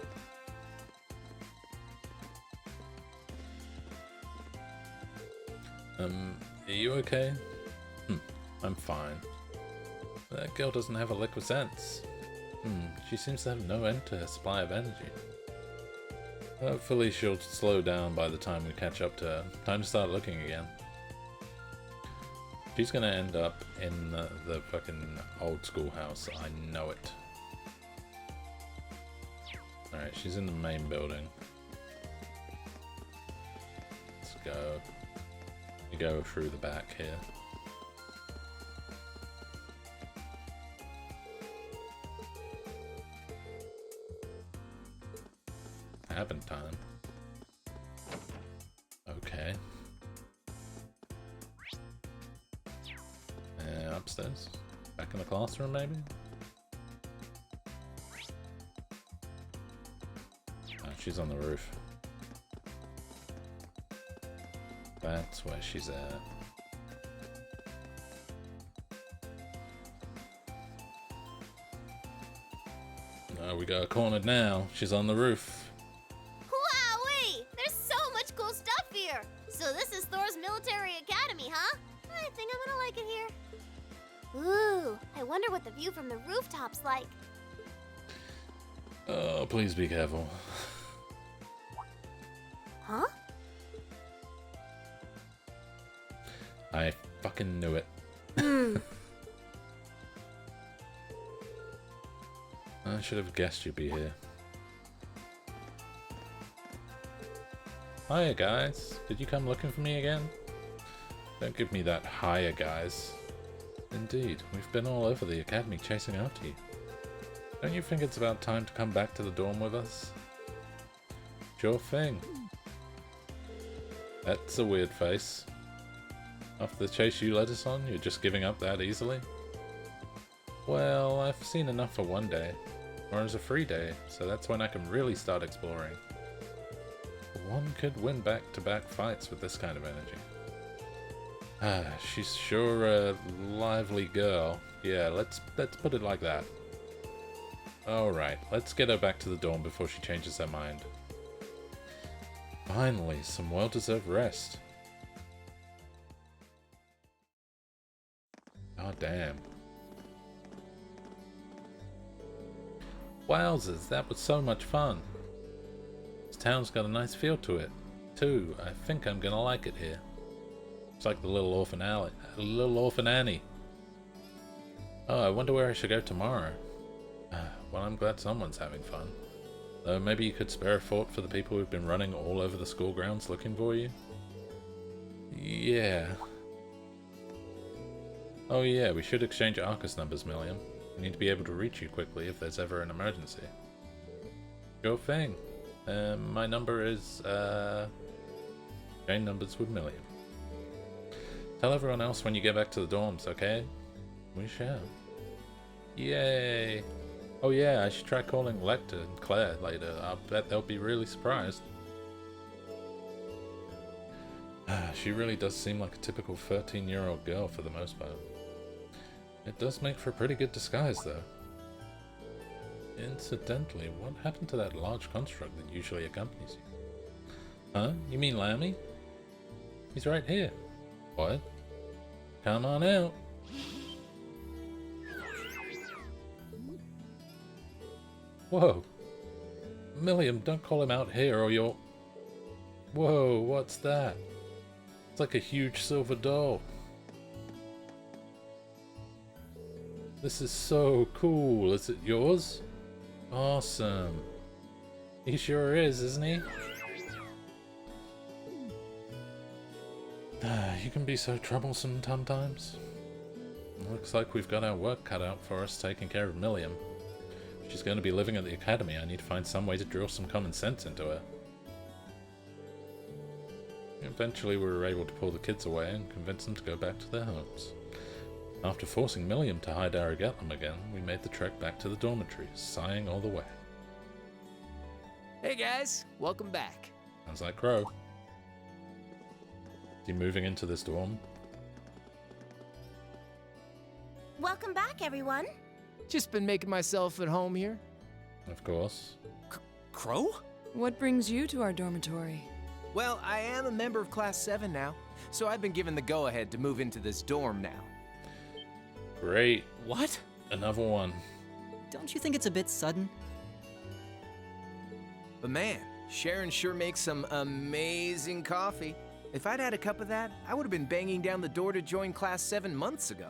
Are you okay? I'm fine. That girl doesn't have a lick of sense. She seems to have no end to her supply of energy. Hopefully she'll slow down by the time we catch up to her. Time to start looking again. She's gonna end up in the fucking old schoolhouse. I know it. Alright, she's in the main building. Let's go. We go through the back here. Having time. Okay. Upstairs. Back in the classroom, maybe? Oh, she's on the roof. That's where she's at. Oh, we got her cornered now. She's on the roof. Wowee! There's so much cool stuff here! So this is Thor's military academy, huh? I think I'm gonna like it here. Ooh, I wonder what the view from the rooftop's like. Oh, please be careful. Huh? I fucking knew it. I should have guessed you'd be here. Hiya, guys. Did you come looking for me again? Don't give me that hiya, guys. Indeed, we've been all over the academy chasing after you. Don't you think it's about time to come back to the dorm with us? Sure thing. That's a weird face. After the chase you led us on, you're just giving up that easily? Well, I've seen enough for one day. Tomorrow's a free day, so that's when I can really start exploring. One could win back-to-back fights with this kind of energy. She's sure a lively girl. Yeah, let's put it like that. Alright, let's get her back to the dorm before she changes her mind. Finally, some well-deserved rest. God damn. Wowzers, that was so much fun. This town's got a nice feel to it, too. I think I'm gonna like it here. It's like the little orphan Annie. Oh, I wonder where I should go tomorrow. Well, I'm glad someone's having fun. Though maybe you could spare a thought for the people who've been running all over the school grounds looking for you? Yeah. Oh yeah, we should exchange Arcus numbers, Millium. We need to be able to reach you quickly if there's ever an emergency. Sure thing. My number is, exchange numbers with Millium. Tell everyone else when you get back to the dorms, okay? We shall. Yay! Oh yeah, I should try calling Lecter and Claire later. I'll bet they'll be really surprised. She really does seem like a typical 13-year-old girl for the most part. It does make for a pretty good disguise, though. Incidentally, what happened to that large construct that usually accompanies you? Huh? You mean Lammy? He's right here. What? Come on out. Whoa. Millium, don't call him out here or you'll... Whoa, what's that? It's like a huge silver doll. This is so cool. Is it yours? Awesome. He sure is, isn't he? You can be so troublesome sometimes. Looks like we've got our work cut out for us taking care of Millium. She's going to be living at the academy. I need to find some way to drill some common sense into her. Eventually we were able to pull the kids away and convince them to go back to their homes. After forcing Millium to hide Arigatlum again, we made the trek back to the dormitory, sighing all the way. Hey guys, welcome back. Sounds like Crow. Is he moving into this dorm? Welcome back, everyone. Just been making myself at home here. Of course. Crow? What brings you to our dormitory? Well, I am a member of Class 7 now, so I've been given the go-ahead to move into this dorm now. Great. What? Another one. Don't you think it's a bit sudden? But man, Sharon sure makes some amazing coffee. If I'd had a cup of that, I would have been banging down the door to join Class 7 months ago.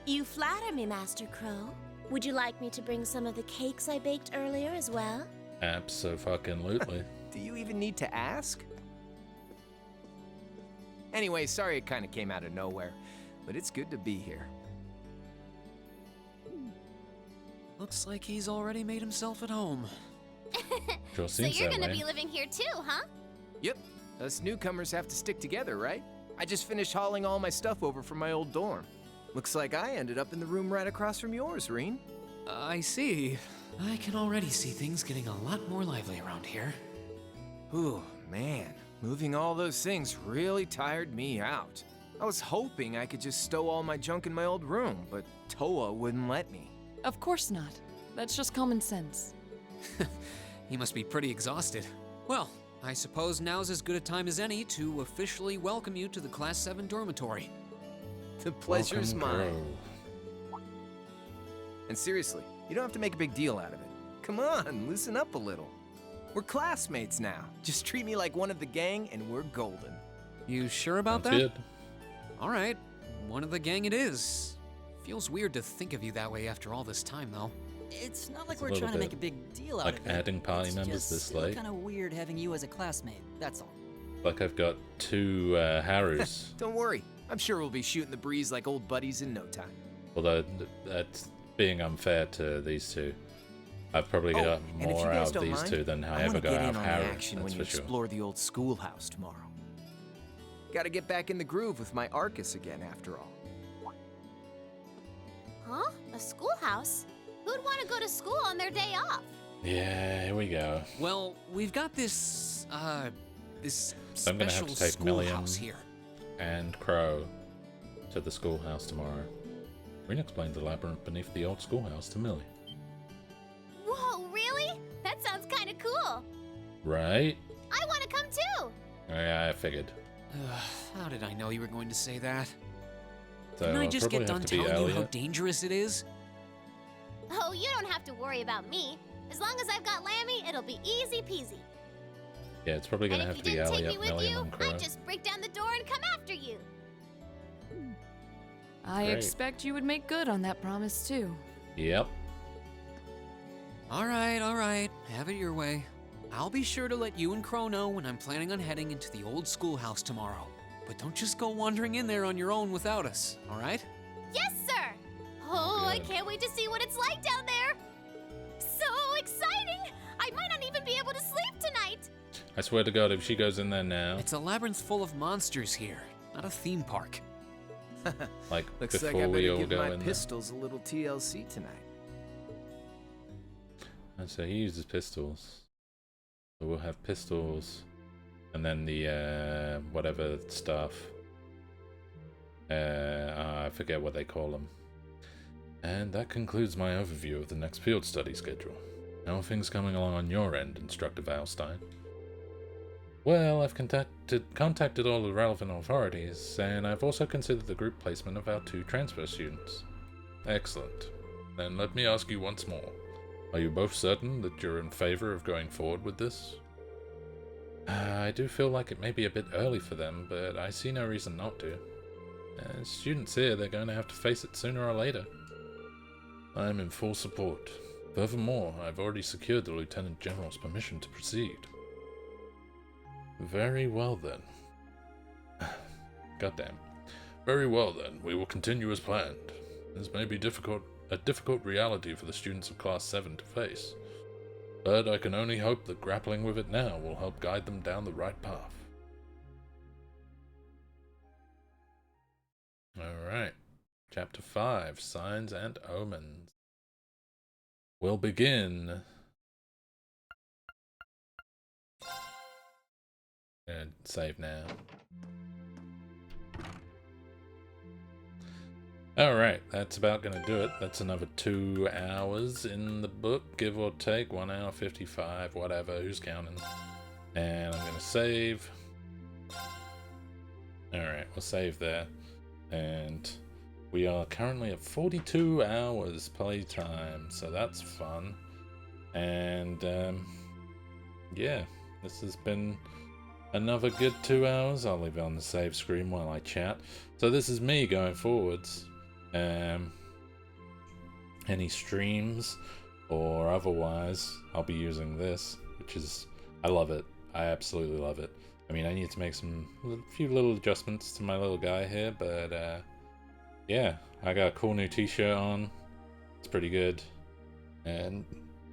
You flatter me, Master Crow. Would you like me to bring some of the cakes I baked earlier as well? Abso-fucking-lutely. Do you even need to ask? Anyway, sorry it kind of came out of nowhere, but it's good to be here. Looks like he's already made himself at home. Sure So seems you're that gonna way. be living here too, huh? Yep, us newcomers have to stick together, right? I just finished hauling all my stuff over from my old dorm. Looks like I ended up in the room right across from yours, Reen. I see. I can already see things getting a lot more lively around here. Ooh, man, moving all those things really tired me out. I was hoping I could just stow all my junk in my old room, but Toa wouldn't let me. Of course not. That's just common sense. He must be pretty exhausted. Well, I suppose now's as good a time as any to officially welcome you to the Class 7 dormitory. The pleasure's Welcome, mine. Crow. And seriously, you don't have to make a big deal out of it. Come on, loosen up a little. We're classmates now. Just treat me like one of the gang and we're golden. You sure about Sounds that? good. All right, one of the gang it is. Feels weird to think of you that way after all this time, though. It's not like It's a we're little trying to bit make a big deal out like of it. adding party It's members just this still late. kind of weird having you as a classmate, that's all. Like I've got two Harus. Don't worry, I'm sure we'll be shooting the breeze like old buddies in no time. Although that's being unfair to these two. I've probably got and if you more guys out of don't these mind, two than I I ever wanna got get out in of on the Harus, action when that's you for sure. explore the old schoolhouse tomorrow. Gotta get back in the groove with my Arcus again, after all. Huh? A schoolhouse? Who'd want to go to school on their day off? Yeah, here we go. Well, we've got this I'm gonna have special to take schoolhouse Millium here. and Crow to the schoolhouse tomorrow. Rin explained the labyrinth beneath the old schoolhouse to Millie. Whoa, really? That sounds kind of cool. Right? I want to come too. Yeah, I figured. How did I know you were going to say that? So Can I just get done telling you how Elliot. dangerous it is? Oh, you don't have to worry about me. As long as I've got Lammy, it'll be easy peasy. Yeah, it's probably gonna And have if to you be didn't take Elliot, me with Millium, you, and Crow. I'd just break down the door and come after you. I Great. expect you would make good on that promise, too. Yep. All right. Have it your way. I'll be sure to let you and Crow know when I'm planning on heading into the old schoolhouse tomorrow. But don't just go wandering in there on your own without us, all right? Yes, sir. Oh, I Good. can't wait to see what it's like down there. So exciting! I might not even be able to sleep tonight. I swear to God, if she goes in there now, It's a labyrinth full of monsters here, not a theme park. like Looks before like I we better all give go my in there. pistols a little TLC tonight. And so he uses pistols. So we'll have pistols, and then the whatever stuff. I forget what they call them. And that concludes my overview of the next field study schedule. How are things coming along on your end, Instructor Valstein? Well, I've contacted all the relevant authorities, and I've also considered the group placement of our 2 transfer students. Excellent. Then let me ask you once more. Are you both certain that you're in favor of going forward with this? I do feel like it may be a bit early for them, but I see no reason not to. As students here, they're going to have to face it sooner or later. I am in full support. Furthermore, I've already secured the Lieutenant General's permission to proceed. Very well then. Goddamn. Very well then, we will continue as planned. This may be a difficult reality for the students of Class 7 to face, but I can only hope that grappling with it now will help guide them down the right path. Alright, Chapter 5, Signs and Omens. We'll begin... And save now. Alright, that's about gonna do it. That's another 2 hours in the book, give or take. 1 hour 55, whatever, who's counting? And I'm gonna save. Alright, we'll save there. And we are currently at 42 hours playtime, so that's fun. And yeah, this has been another good 2 hours. I'll leave it on the save screen while I chat. So this is me going forwards. Any streams or otherwise, I'll be using this, which is, I love it. I absolutely love it. I mean, I need to make a few little adjustments to my little guy here, but yeah, I got a cool new t-shirt on. It's pretty good. And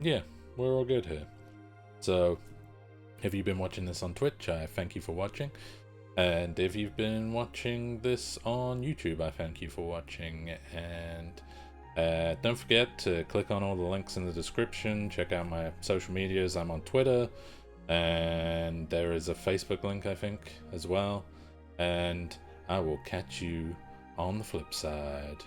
yeah, we're all good here. So, if you've been watching this on Twitch, I thank you for watching. And if you've been watching this on YouTube, I thank you for watching. And don't forget to click on all the links in the description. Check out my social medias. I'm on Twitter. And there is a Facebook link, I think, as well. And I will catch you on the flip side.